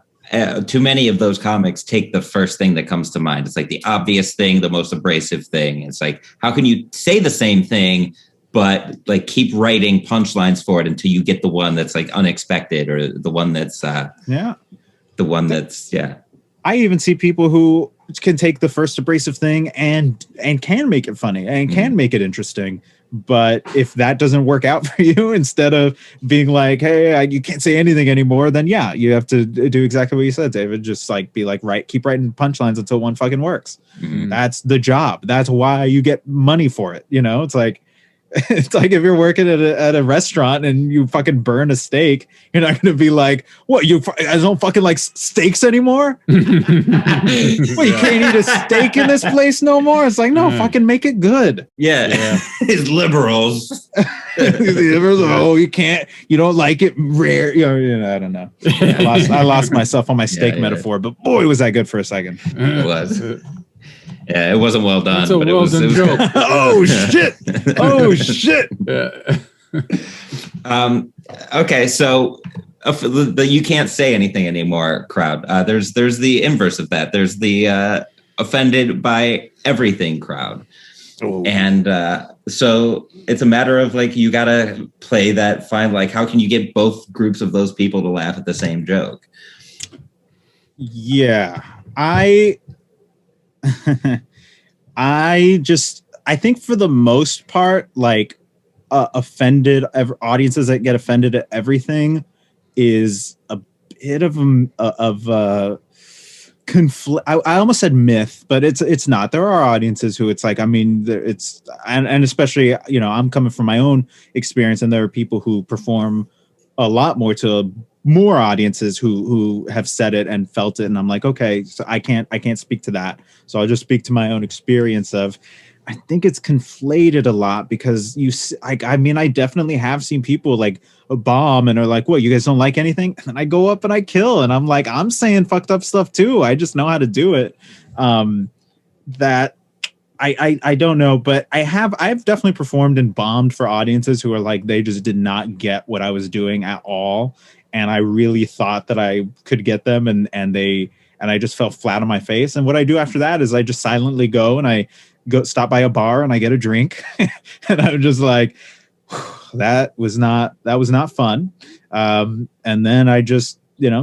Too many of those comics take the first thing that comes to mind. It's like the obvious thing, the most abrasive thing. It's like, how can you say the same thing, but like keep writing punchlines for it until you get the one that's like unexpected or the one that's I even see people who can take the first abrasive thing and can make it funny and can make it interesting. But if that doesn't work out for you, instead of being like, hey, you can't say anything anymore, then you have to do exactly what you said, David. Just like be like, keep writing punchlines until one fucking works. That's the job. That's why you get money for it. You know, it's like if you're working at a restaurant and you fucking burn a steak, you're not going to be like, what, I don't fucking like steaks anymore? What, you can't eat a steak in this place no more? It's like, no, fucking make it good. Yeah. These liberals. You can't, you don't like it rare. I don't know. I lost myself on my steak metaphor, but boy, was that good for a second. It was. Yeah, it wasn't well done. It's a well done joke. Oh shit! Okay, so the you can't say anything anymore crowd. There's the inverse of that. There's the offended by everything crowd. Oh. And so it's a matter of like you gotta play that fine. Like, how can you get both groups of those people to laugh at the same joke? Yeah, I think for the most part, like offended audiences that get offended at everything is a bit of conflict. I almost said myth, but it's not. There are audiences who it's like, I mean, and especially, I'm coming from my own experience, and there are people who perform a lot more to more audiences who have said it and felt it, and I'm like, okay, so I can't speak to that, so I'll just speak to my own experience of. I think it's conflated a lot because I definitely have seen people like bomb and are like, what, you guys don't like anything? And then I go up and I kill, and I'm like, I'm saying fucked up stuff too. I just know how to do it. That I don't know, but I've definitely performed and bombed for audiences who are like, they just did not get what I was doing at all. And I really thought that I could get them, and I just fell flat on my face. And what I do after that is I just silently go and I stop by a bar and I get a drink and I'm just like, that was not fun. And then I just,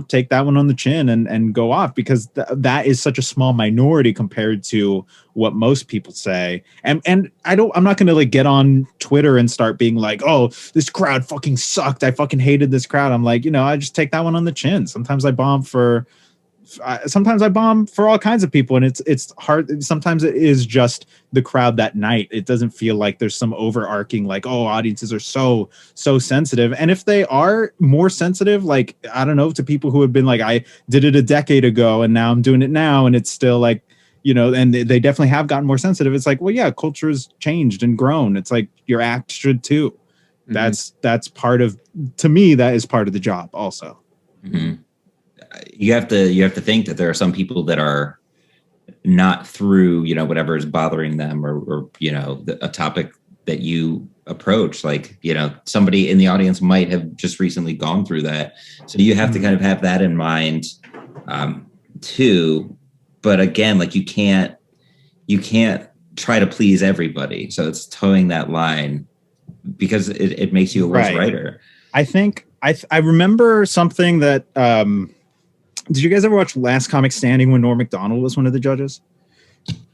take that one on the chin and go off, because that is such a small minority compared to what most people say. And I'm not going to like get on Twitter and start being like, oh, this crowd fucking sucked, I fucking hated this crowd. I'm like, I just take that one on the chin. Sometimes I bomb for all kinds of people, and it's hard. Sometimes it is just the crowd that night. It doesn't feel like there's some overarching like, oh, audiences are so sensitive. And if they are more sensitive, like, I don't know, to people who have been like, I did it a decade ago and now I'm doing it now, and it's still like, and they definitely have gotten more sensitive. It's like, well, yeah, culture has changed and grown. It's like your act should too. Mm-hmm. That's part of, to me, that is part of the job also. Mm-hmm. You have to think that there are some people that are not through, whatever is bothering them, or a topic that you approach. Like, somebody in the audience might have just recently gone through that. So you have to kind of have that in mind, too. But again, like you can't try to please everybody. So it's towing that line, because it makes you a worse writer. I think I remember something that, did you guys ever watch Last Comic Standing when Norm Macdonald was one of the judges?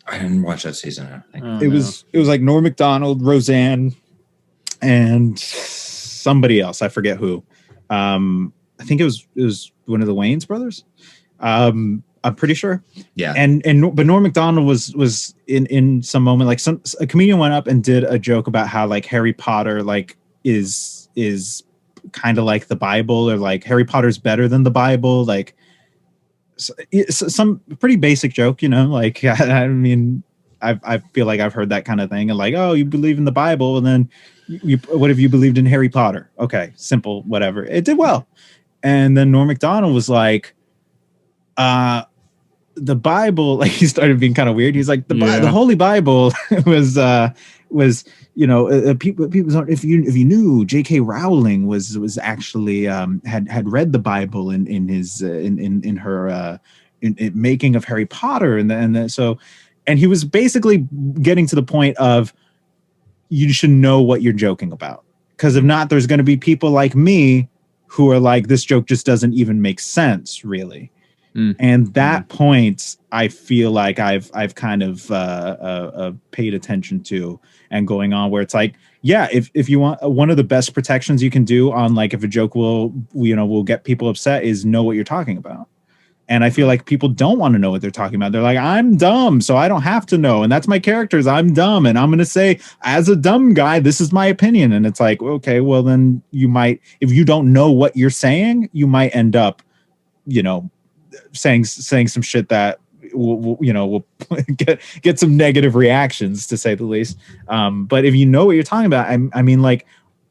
I didn't watch that season, I think. It was like Norm Macdonald, Roseanne, and somebody else. I forget who. I think it was one of the Wayans brothers. I'm pretty sure. Yeah. But Norm Macdonald was in some moment, like a comedian went up and did a joke about how like Harry Potter like is kind of like the Bible, or like Harry Potter's better than the Bible, like some pretty basic joke, like, I mean, I feel like I've heard that kind of thing, and like, oh, you believe in the Bible, and then what if you believed in Harry Potter? Okay, simple, whatever. It did well. And then Norm Macdonald was like, the Bible, like, he started being kind of weird. He's like, the Holy Bible was people don't, if you knew J.K. Rowling was actually had read the Bible in her making of Harry Potter, and he was basically getting to the point of, you should know what you're joking about, because if not, there's going to be people like me who are like, this joke just doesn't even make sense, really. And that point, I feel like I've kind of paid attention to and going on, where it's like, yeah, if you want, one of the best protections you can do on like, if a joke will get people upset, is know what you're talking about. And I feel like people don't want to know what they're talking about. They're like, I'm dumb, so I don't have to know. And that's my characters. I'm dumb. And I'm going to say, as a dumb guy, this is my opinion. And it's like, okay, well, then you might, if you don't know what you're saying, you might end up, saying some shit that will get some negative reactions, to say the least. But if you know what you're talking about, I mean, like,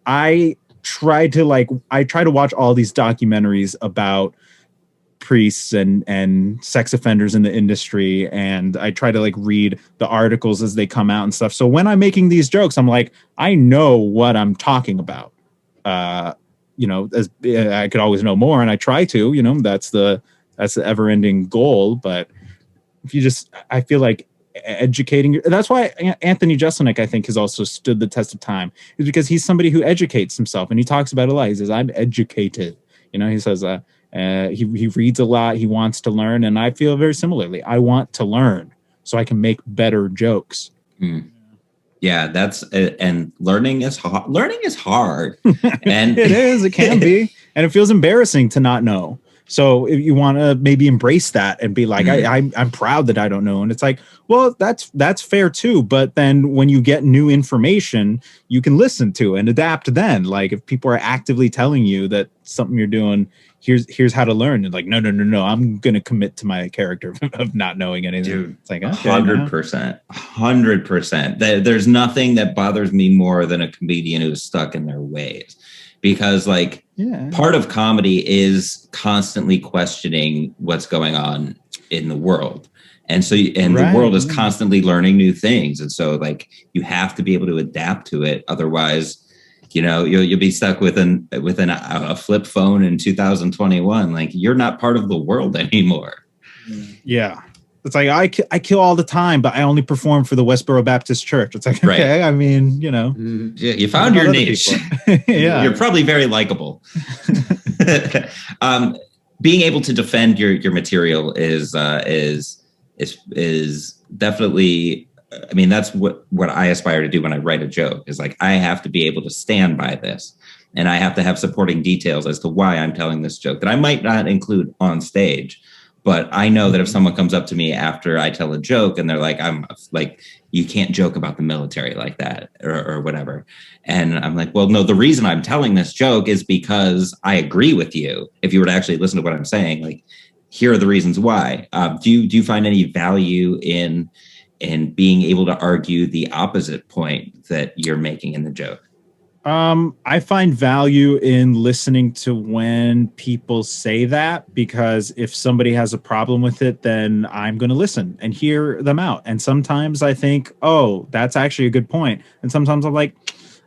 I try to watch all these documentaries about priests and sex offenders in the industry, and I try to like read the articles as they come out and stuff. So when I'm making these jokes, I'm like, I know what I'm talking about. As I could always know more, and I try to, that's the ever-ending goal. But if I feel like educating, that's why Anthony Jeselnik, I think, has also stood the test of time, is because he's somebody who educates himself, and he talks about it a lot. He says, I'm educated. He says he reads a lot, he wants to learn, and I feel very similarly. I want to learn so I can make better jokes. Yeah, and learning is hard. Learning is hard. And it can be, and it feels embarrassing to not know. So if you want to maybe embrace that and be like, I'm proud that I don't know. And it's like, well, that's fair too. But then when you get new information, you can listen to and adapt then. Like, if people are actively telling you that something you're doing, here's how to learn. And like, no, I'm going to commit to my character of not knowing anything. Dude, it's like 100%. There's nothing that bothers me more than a comedian who's stuck in their ways. Because part of comedy is constantly questioning what's going on in the world. And so, the world is constantly learning new things. And so like, you have to be able to adapt to it. Otherwise, you'll be stuck with a flip phone in 2021. Like, you're not part of the world anymore. Yeah. It's like I kill all the time, but I only perform for the Westboro Baptist Church. It's like, okay, Right. I mean, Yeah, you found your niche. Yeah. You're probably very likable. Being able to defend your material is definitely. I mean, that's what I aspire to do when I write a joke. Is like I have to be able to stand by this, and I have to have supporting details as to why I'm telling this joke that I might not include on stage. But I know that if someone comes up to me after I tell a joke and they're like, I'm like, you can't joke about the military like that or whatever. And I'm like, well, no, the reason I'm telling this joke is because I agree with you. If you were to actually listen to what I'm saying, like, here are the reasons why. Do you find any value in being able to argue the opposite point that you're making in the joke? I find value in listening to when people say that, because if somebody has a problem with it, then I'm going to listen and hear them out. And sometimes I think, oh, that's actually a good point. And sometimes I'm like,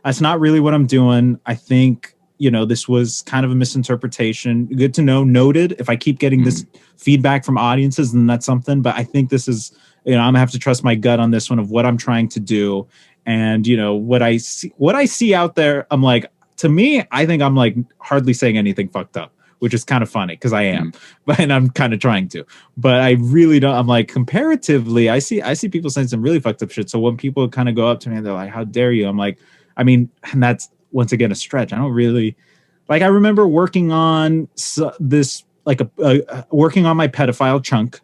that's not really what I'm doing. I think, this was kind of a misinterpretation. Good to know, noted. If I keep getting this feedback from audiences, then that's something. But I think this is, I'm gonna have to trust my gut on this one of what I'm trying to do. And what I see out there, I'm like, to me, I think I'm like hardly saying anything fucked up, which is kind of funny because I am, and I'm kind of trying to, but I really don't. I'm like, comparatively, I see people saying some really fucked up shit. So when people kind of go up to me and they're like, "How dare you?" I'm like, I mean, and that's once again a stretch. I don't really like. I remember working on this, like working on my pedophile chunk,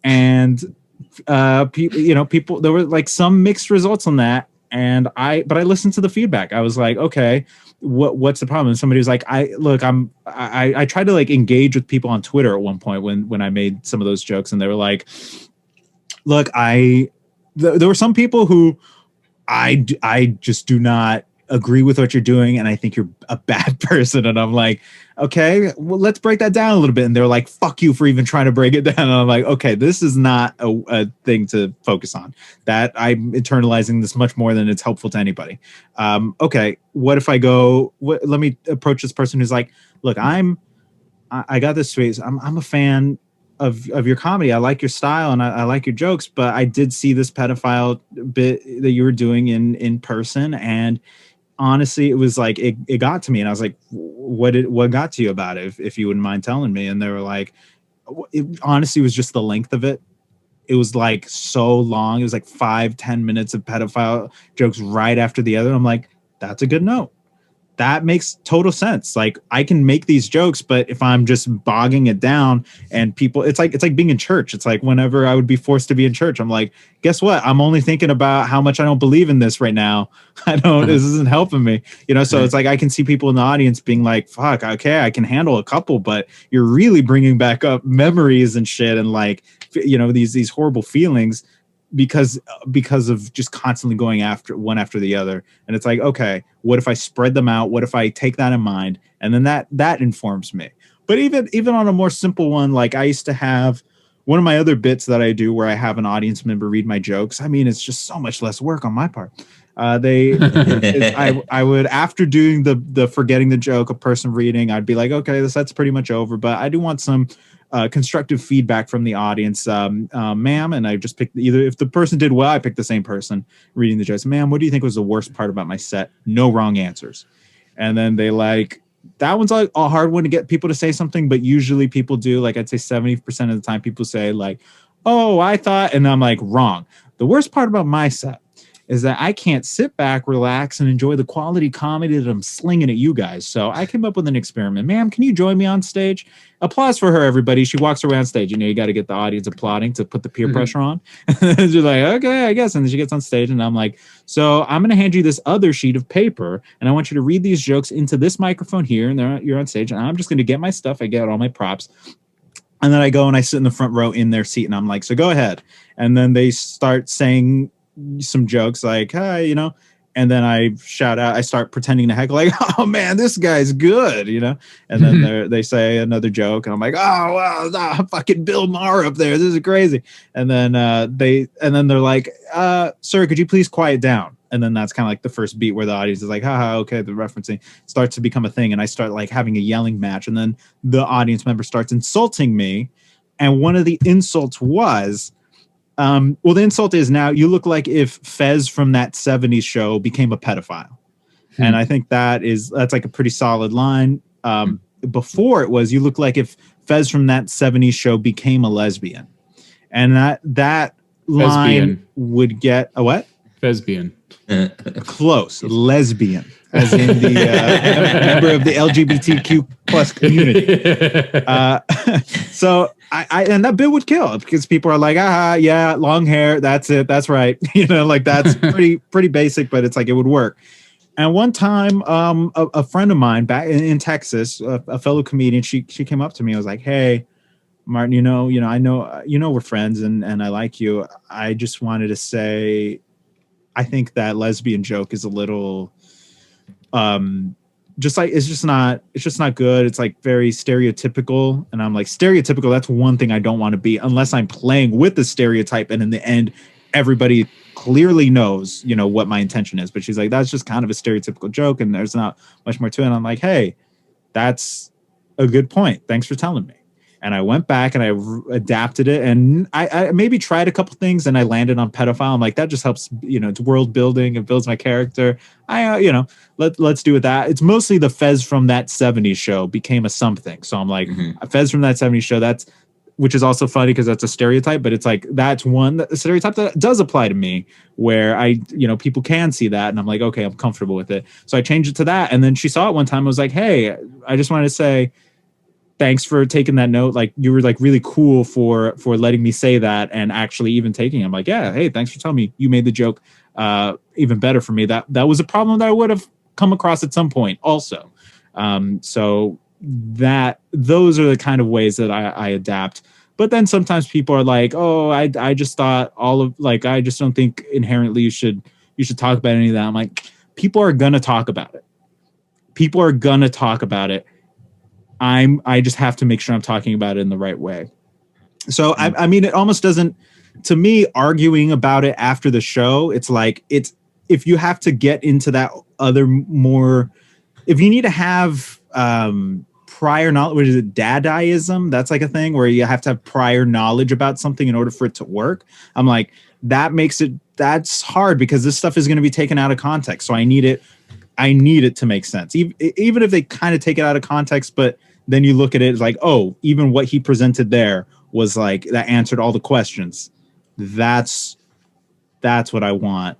and people, there were like some mixed results on that, and I listened to the feedback. I was like, okay, what's the problem? And somebody was like, I tried to like engage with people on Twitter at one point when I made some of those jokes, and they were like, look, there were some people who I just do not agree with what you're doing, and I think you're a bad person. And I'm like, okay, well, let's break that down a little bit. And they're like, fuck you for even trying to break it down. And I'm like, okay, this is not a thing to focus on. That I'm internalizing this much more than it's helpful to anybody. Okay, what if I go, let me approach this person who's like, look, I got this tweet. I'm a fan of your comedy. I like your style and I like your jokes, but I did see this pedophile bit that you were doing in person, and honestly, it was like it got to me, and I was like, what got to you about it, if you wouldn't mind telling me? And they were like, it honestly was just the length of it. It was like so long. It was like 5-10 minutes of pedophile jokes right after the other. I'm like, that's a good note. That makes total sense. Like, I can make these jokes, but if I'm just bogging it down and people, it's like being in church. It's like whenever I would be forced to be in church, I'm like, guess what? I'm only thinking about how much I don't believe in this right now. This isn't helping me, So it's like, I can see people in the audience being like, fuck, okay, I can handle a couple, but you're really bringing back up memories and shit. And like, these horrible feelings because of just constantly going after one after the other. And it's like, okay, what if I spread them out? What if I take that in mind? And then that informs me. But even on a more simple one, like I used to have one of my other bits that I do where I have an audience member read my jokes. I mean, it's just so much less work on my part. I would, after doing the forgetting the joke, a person reading, I'd be like, okay, that's pretty much over, but I do want some constructive feedback from the audience, ma'am. And I just picked either, if the person did well, I picked the same person reading the jokes. Ma'am, what do you think was the worst part about my set? No wrong answers. And then they like, that one's like a hard one to get people to say something, but usually people do. Like, I'd say 70% of the time people say like, oh, I thought, and I'm like, wrong. The worst part about my set is that I can't sit back, relax, and enjoy the quality comedy that I'm slinging at you guys. So I came up with an experiment. Ma'am, can you join me on stage? Applause for her, everybody. She walks around stage. You got to get the audience applauding to put the peer pressure on. She's like, okay, I guess. And then she gets on stage, and I'm like, so I'm going to hand you this other sheet of paper, and I want you to read these jokes into this microphone here, and you're on stage, and I'm just going to get my stuff. I get all my props. And then I go and I sit in the front row in their seat, and I'm like, so go ahead. And then they start saying some jokes like, hi, and then I shout out, I start pretending to heckle like, oh man, this guy's good, and then they say another joke, and I'm like, oh wow, fucking Bill Maher up there, this is crazy. And then they're like, sir, could you please quiet down? And then that's kind of like the first beat where the audience is like, haha, okay, the referencing starts to become a thing, and I start like having a yelling match, and then the audience member starts insulting me And one of the insults was, well, the insult is now you look like if Fez from that 70s show became a pedophile. And I think that's like a pretty solid line. Before it was, you look like if Fez from that 70s show became a lesbian. And that line would get a what? Thespian. Close. Lesbian. As in the member of the LGBTQ plus community. So and that bit would kill because people are like, yeah, long hair. That's it. That's right. Like that's pretty basic, but it's like it would work. And one time, a friend of mine back in Texas, a fellow comedian, she came up to me and was like, "Hey, Martin, I know we're friends and I like you. I just wanted to say, I think that lesbian joke is a little, it's just not good. It's like very stereotypical." And I'm like, stereotypical, that's one thing I don't want to be unless I'm playing with the stereotype. And in the end, everybody clearly knows, what my intention is. But she's like, that's just kind of a stereotypical joke. And there's not much more to it. And I'm like, hey, that's a good point. Thanks for telling me. And I went back and I adapted it. And I maybe tried a couple things and I landed on pedophile. I'm like, that just helps, it's world building. It builds my character. Let's do it that. It's mostly the Fez from that 70s show became a something. So I'm like, Fez from that 70s show, which is also funny because that's a stereotype, but it's like, that's one stereotype that does apply to me where people can see that. And I'm like, okay, I'm comfortable with it. So I changed it to that. And then she saw it one time. I was like, hey, I just wanted to say, thanks for taking that note. Like you were like really cool for letting me say that and actually even taking it. I'm like, yeah, hey, thanks for telling me you made the joke even better for me. That was a problem that I would have come across at some point also. So those are the kind of ways that I adapt. But then sometimes people are like, oh, I just thought I just don't think inherently you should talk about any of that. I'm like, people are gonna talk about it. People are gonna talk about it. I just have to make sure I'm talking about it in the right way. So I mean, it almost doesn't, to me, arguing about it after the show, it's like if you have to get into that other more, if you need to have prior knowledge, what is it, dadaism? That's like a thing where you have to have prior knowledge about something in order for it to work. I'm like, that's hard because this stuff is going to be taken out of context. So I need it to make sense. Even if they kind of take it out of context, but then you look at it, it's like, oh, even what he presented there was like, that answered all the questions. That's what I want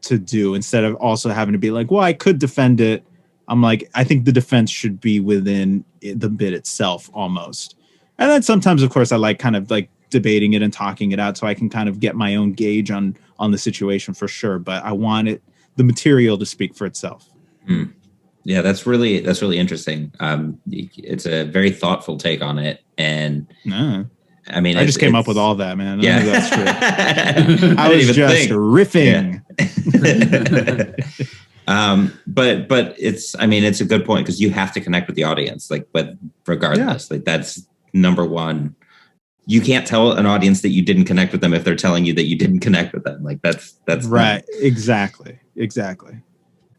to do instead of also having to be like, well, I could defend it. I'm like, I think the defense should be within the bit itself almost. And then sometimes, of course, I like kind of like debating it and talking it out so I can kind of get my own gauge on the situation for sure. But I want the material to speak for itself. Yeah, that's really interesting. It's a very thoughtful take on it. And I mean, I just came up with all that, man. Yeah, that's true. I was just riffing. Yeah. But it's a good point because you have to connect with the audience, but regardless, that's number one. You can't tell an audience that you didn't connect with them if they're telling you that you didn't connect with them. That's right. Exactly.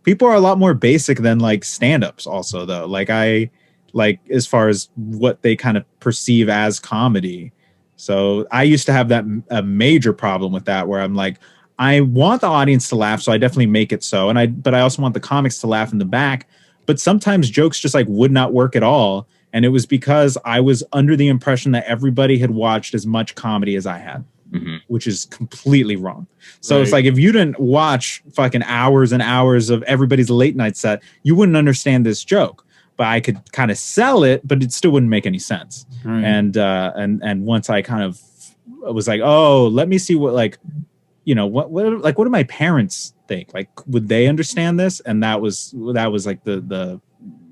People are a lot more basic than like stand-ups also though. As far as what they kind of perceive as comedy. So I used to have a major problem with that where I'm like, I want the audience to laugh. So I definitely make it so. But I also want the comics to laugh in the back, but sometimes jokes just would not work at all. And it was because I was under the impression that everybody had watched as much comedy as I had. Which is completely wrong. So It's like, if you didn't watch fucking hours and hours of everybody's late night set, you wouldn't understand this joke. But I could kind of sell it, but it still wouldn't make any sense. Right. And once I kind of was like, oh, let me see what what do my parents think? Like, would they understand this? And that was like the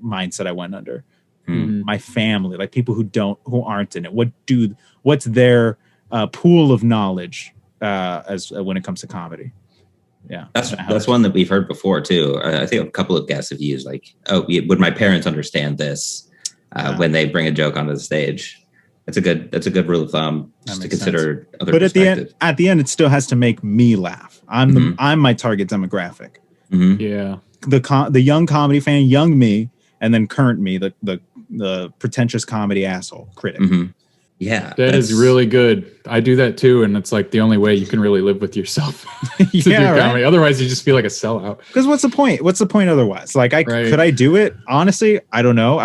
mindset I went under. My family, like people who aren't in it. What's their pool of knowledge as when it comes to comedy? Yeah, that's one that we've heard before too. I think a couple of guests have used would my parents understand this when they bring a joke onto the stage? That's a good rule of thumb just to consider other but perspectives. at the end it still has to make me laugh. I'm my target demographic. Yeah, the young comedy fan, young me, and then current me, the pretentious comedy asshole critic. Yeah. That is really good. I do that too, and it's like the only way you can really live with yourself to do comedy. Otherwise, you just feel like a sellout. Because what's the point? What's the point otherwise? Like, could I do it? Honestly, I don't know.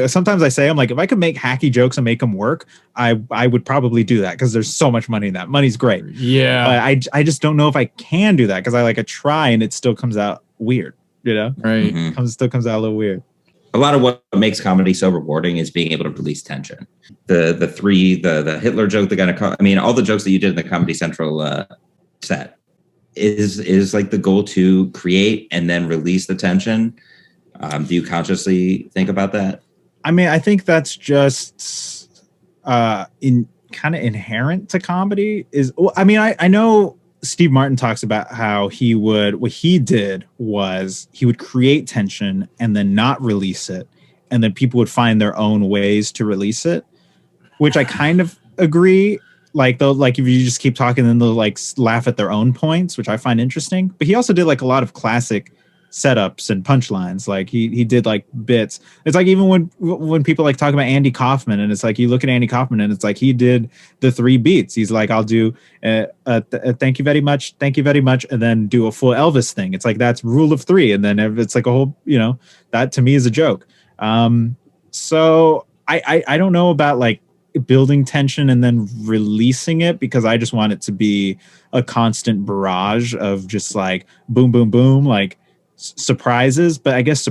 Sometimes I say, I'm like, if I could make hacky jokes and make them work, I would probably do that because there's so much money in that. Money's great. Yeah. But I just don't know if I can do that because I try and it still comes out weird, you know? Right. Still comes out a little weird. A lot of what makes comedy so rewarding is being able to release tension. The Hitler joke, all the jokes that you did in the Comedy Central set is like the goal to create and then release the tension. Do you consciously think about that? I mean, I think that's just inherent to comedy. I know Steve Martin talks about how what he did was he would create tension and then not release it. And then people would find their own ways to release it, which I kind of agree. If you just keep talking, then they'll laugh at their own points, which I find interesting. But he also did a lot of classic setups and punchlines. He did bits. It's even when people talk about Andy Kaufman, and it's you look at Andy Kaufman and it's he did the 3 beats. He's I'll do thank you very much, and then do a full Elvis thing. It's that's rule of 3, and then it's a whole, that to me is a joke. So I don't know about building tension and then releasing it, because I just want it to be a constant barrage of just boom boom boom, surprises. But I guess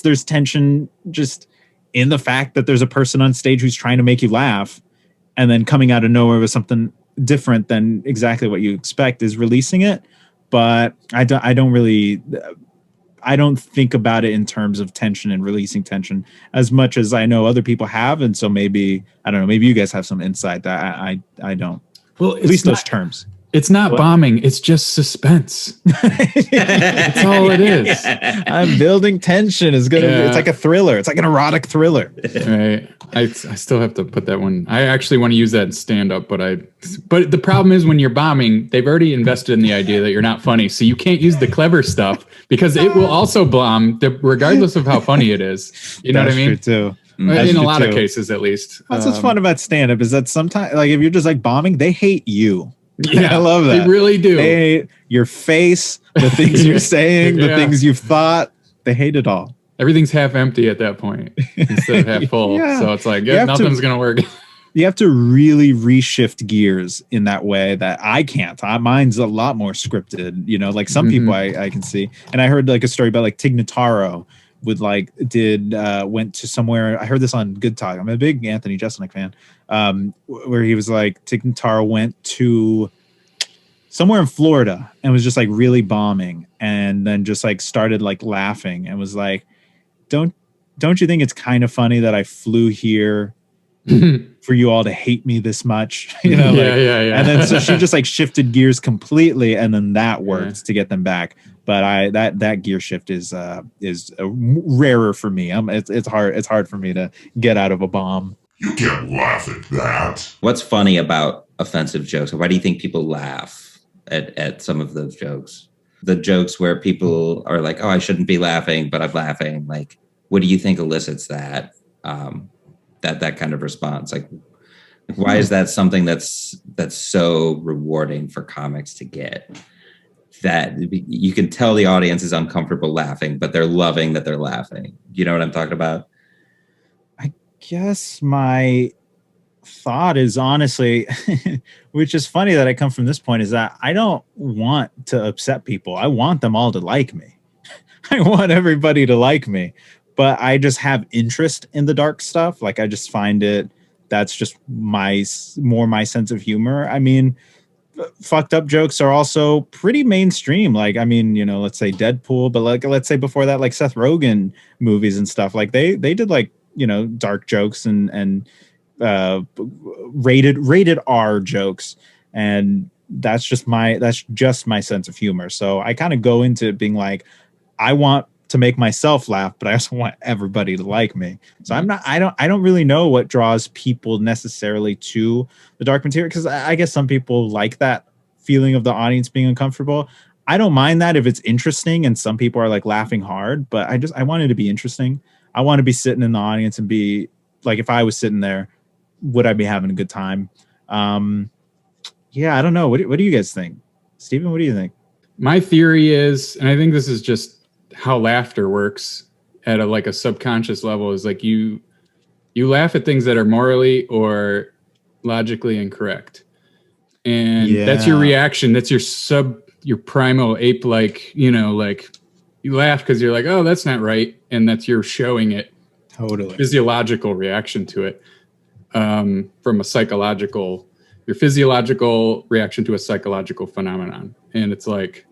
there's tension just in the fact that there's a person on stage who's trying to make you laugh, and then coming out of nowhere with something different than exactly what you expect is releasing it. But I don't think about it in terms of tension and releasing tension as much as I know other people have. And so maybe, I don't know, maybe you guys have some insight that I don't. Well, at least those terms. It's not bombing. It's just suspense. That's all it is. Yeah. I'm building tension. It's like a thriller. It's like an erotic thriller. Right. I still have to put that one. I actually want to use that in stand up, but the problem is when you're bombing, they've already invested in the idea that you're not funny. So you can't use the clever stuff because it will also bomb regardless of how funny it is. You know what I mean? That's true too. In a lot of cases, at least. That's what's fun about stand up is that sometimes if you're just bombing, they hate you. Yeah, I love that. They really do. They hate your face, the things you're saying, the things you've thought. They hate it all. Everything's half empty at that point instead of half full. Yeah. So it's nothing's going to work. You have to really reshift gears in that way that I can't. Mine's a lot more scripted, some people I can see. And I heard a story about Tig Notaro went to somewhere. I heard this on Good Talk. I'm a big Anthony Jeselnik fan. Where he was Tig Notaro went to somewhere in Florida and was just really bombing, and then just started laughing and was don't you think it's kind of funny that I flew here for you all to hate me this much? Yeah. And then so she just shifted gears completely, and then that worked to get them back. But that gear shift is rarer for me. It's hard for me to get out of a bomb. You can't laugh at that. What's funny about offensive jokes? Why do you think people laugh at some of those jokes? The jokes where people are oh, I shouldn't be laughing, but I'm laughing. What do you think elicits that that kind of response? Why is that something that's so rewarding for comics to get? That you can tell the audience is uncomfortable laughing, but they're loving that they're laughing. You know what I'm talking about? I guess my thought is honestly, which is funny that I come from this point, is that I don't want to upset people. I want them all to like me. I want everybody to like me, but I just have interest in the dark stuff. I just find that's just my sense of humor. I mean, fucked up jokes are also pretty mainstream. Let's say Deadpool, but let's say before that, Seth Rogen movies and stuff. They did dark jokes and rated R jokes, and that's just my sense of humor. So I kind of go into it being I want to make myself laugh, but I also want everybody to like me. So I don't really know what draws people necessarily to the dark material, because I guess some people like that feeling of the audience being uncomfortable. I don't mind that if it's interesting and some people are laughing hard, but I want it to be interesting. I want to be sitting in the audience and be if I was sitting there, would I be having a good time? Yeah, I don't know. What do you guys think? Steven, what do you think? My theory is, and I think this is just how laughter works at a subconscious level, is like you laugh at things that are morally or logically incorrect. And that's your reaction. That's your primal ape, like you laugh because you're like, oh, that's not right. And that's you're showing it. Totally. Physiological reaction to it from your physiological reaction to a psychological phenomenon. And it's like,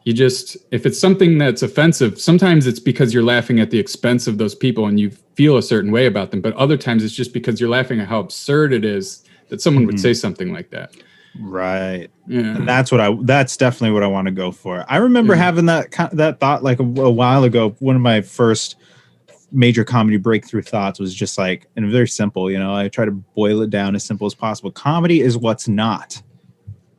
if it's something that's offensive, sometimes it's because you're laughing at the expense of those people and you feel a certain way about them. But other times it's just because you're laughing at how absurd it is that someone would say something like that. Right. Yeah. And that's definitely what I want to go for. I remember having that thought like a while ago. One of my first major comedy breakthrough thoughts was just like, and very simple, I try to boil it down as simple as possible. Comedy is what's not.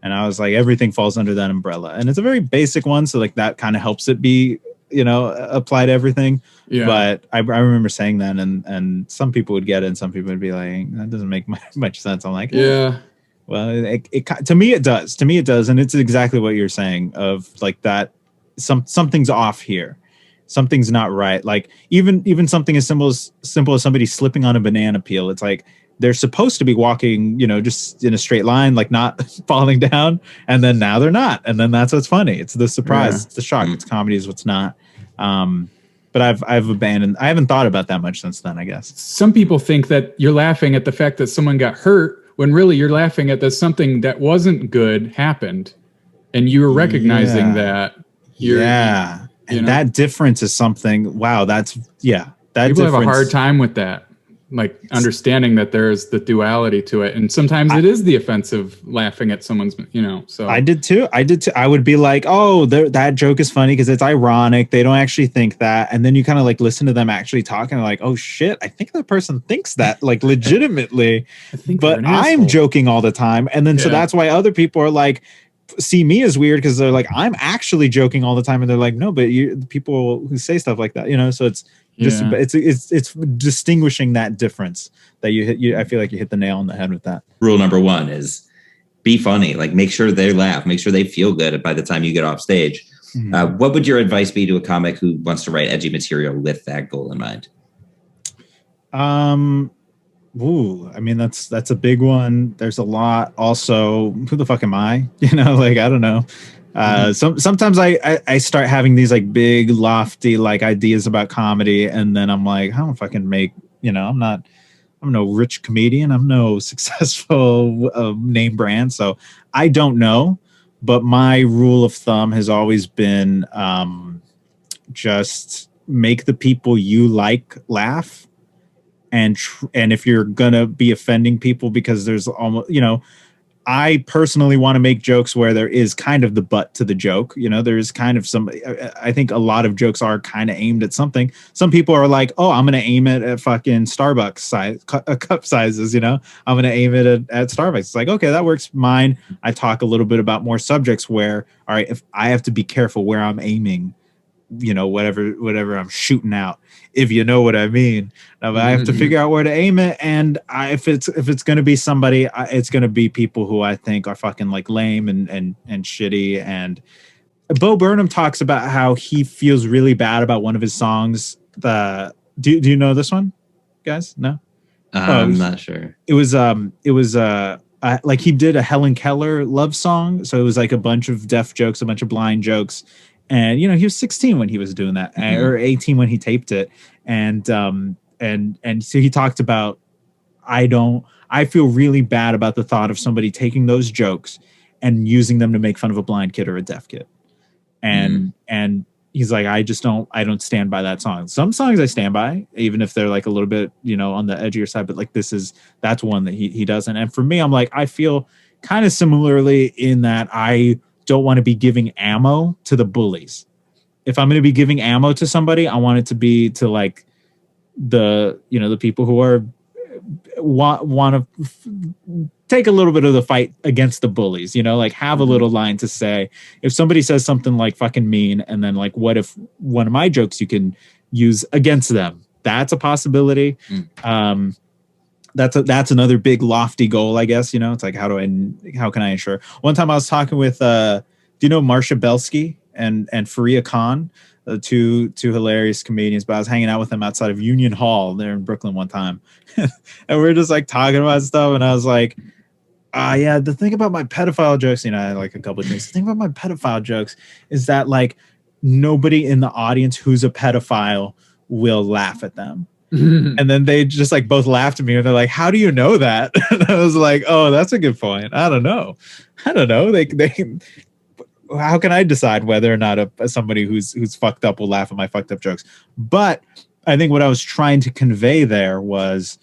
And I was like, everything falls under that umbrella. And it's a very basic one. So like that kind of helps it be, apply to everything. Yeah. But I remember saying that and some people would get it and some people would be like, that doesn't make much sense. I'm like, yeah. Well, to me it does. And it's exactly what you're saying of like that something's off here. Something's not right. Like even something as simple as somebody slipping on a banana peel. It's like they're supposed to be walking, just in a straight line, like not falling down. And then now they're not. And then that's what's funny. It's the surprise. Yeah. It's the shock. It's comedy is what's not. But I've abandoned. I haven't thought about that much since then, I guess. Some people think that you're laughing at the fact that someone got hurt when really you're laughing at that something that wasn't good happened. And you were recognizing that. And that difference is something, wow, that people have a hard time with that, like understanding that there's the duality to it. And sometimes it is the offensive laughing at someone's, so. I did too. I would be like, oh, that joke is funny because it's ironic. They don't actually think that. And then you kind of like listen to them actually talking like, oh shit, I think that person thinks that like legitimately, but I'm joking all the time. And then so that's why other people are like, see me as weird because they're like, I'm actually joking all the time, and they're like, no, but people who say stuff like that, so it's just it's distinguishing that difference that I feel like you hit the nail on the head with that. Rule number one is be funny. Like make sure they laugh, make sure they feel good by the time you get off stage. Mm-hmm. What would your advice be to a comic who wants to write edgy material with that goal in mind? I mean, that's a big one. There's a lot. Also, who the fuck am I? Like, I don't know. Sometimes I start having these like big, lofty like ideas about comedy. And then I'm like, I don't fucking make, I'm no rich comedian. I'm no successful name brand. So I don't know. But my rule of thumb has always been just make the people you like laugh. And if you're gonna be offending people, because there's almost, I personally want to make jokes where there is kind of the butt to the joke. There's kind of I think a lot of jokes are kind of aimed at something. Some people are like, oh, I'm gonna aim it at fucking Starbucks size cup sizes. I'm gonna aim it at Starbucks. It's like, okay, that works. Mine, I talk a little bit about more subjects where, all right, if I have to be careful where I'm aiming, whatever I'm shooting out, if you know what I mean. Now, I have to figure out where to aim it, and if it's going to be somebody, it's going to be people who I think are fucking like lame and shitty. And Bo Burnham talks about how he feels really bad about one of his songs. Do you know this one, guys? No, I'm not sure. It was like he did a Helen Keller love song, so it was like a bunch of deaf jokes, a bunch of blind jokes. And, he was 16 when he was doing that, or 18 when he taped it. And so he talked about, I feel really bad about the thought of somebody taking those jokes and using them to make fun of a blind kid or a deaf kid. And he's like, I don't stand by that song. Some songs I stand by, even if they're like a little bit, on the edgier side, but like that's one that he doesn't. And for me, I'm like, I feel kind of similarly in that I don't want to be giving ammo to the bullies. If I'm going to be giving ammo to somebody, I want it to be to like the people who are want to take a little bit of the fight against the bullies, like have a little line to say. If somebody says something like fucking mean, and then like, what if one of my jokes you can use against them? That's a possibility. that's another big lofty goal, I guess. It's like, how can I ensure? One time I was talking with do you know Marsha Belsky and Faria Khan, two hilarious comedians, but I was hanging out with them outside of Union Hall there in Brooklyn one time. And we were just like talking about stuff, and I was like, yeah, the thing about my pedophile jokes, I like a couple of things. The thing about my pedophile jokes is that like nobody in the audience who's a pedophile will laugh at them. And then they just like both laughed at me, and they're like, how do you know that? And I was like, oh, that's a good point. I don't know. They how can I decide whether or not somebody who's fucked up will laugh at my fucked up jokes? But I think what I was trying to convey there was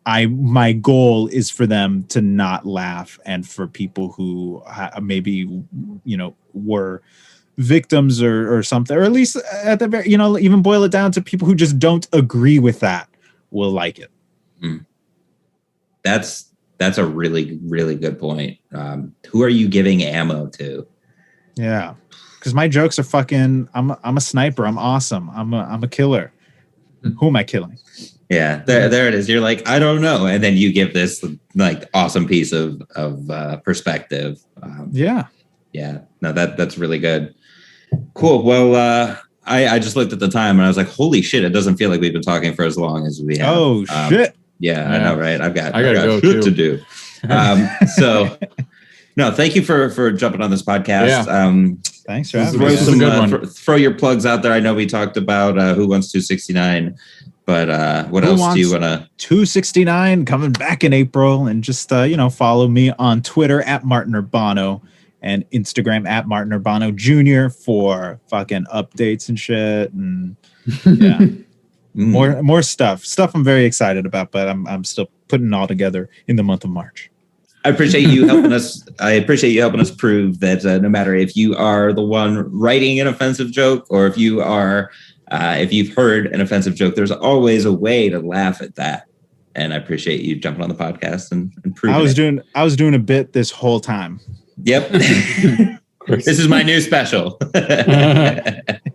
my goal is for them to not laugh, and for people who maybe were victims or something, or at least at the very, even boil it down to people who just don't agree with that will like it. That's a really, really good point. Who are you giving ammo to? Yeah, because my jokes are fucking. I'm a sniper. I'm awesome. I'm a killer. Who am I killing? Yeah, there it is. You're like, I don't know, and then you give this like awesome piece of perspective. Yeah. No, that's really good. Cool. Well, I just looked at the time and I was like, holy shit! It doesn't feel like we've been talking for as long as we have. Oh shit! Yeah, I know, right? I got go shit too. to do. So. No, thank you for jumping on this podcast. Yeah. Thanks for having me. Throw your plugs out there. I know we talked about Who Wants 269, but what else do you want to? 269 coming back in April, and just follow me on Twitter at Martin Urbano and Instagram at Martin Urbano Jr. for fucking updates and shit, and yeah, more stuff I'm very excited about, but I'm still putting it all together in the month of March. I appreciate you helping us. I appreciate you helping us prove that no matter if you are the one writing an offensive joke or if you are, if you've heard an offensive joke, there's always a way to laugh at that. And I appreciate you jumping on the podcast and proving I was doing a bit this whole time. Yep. This is my new special.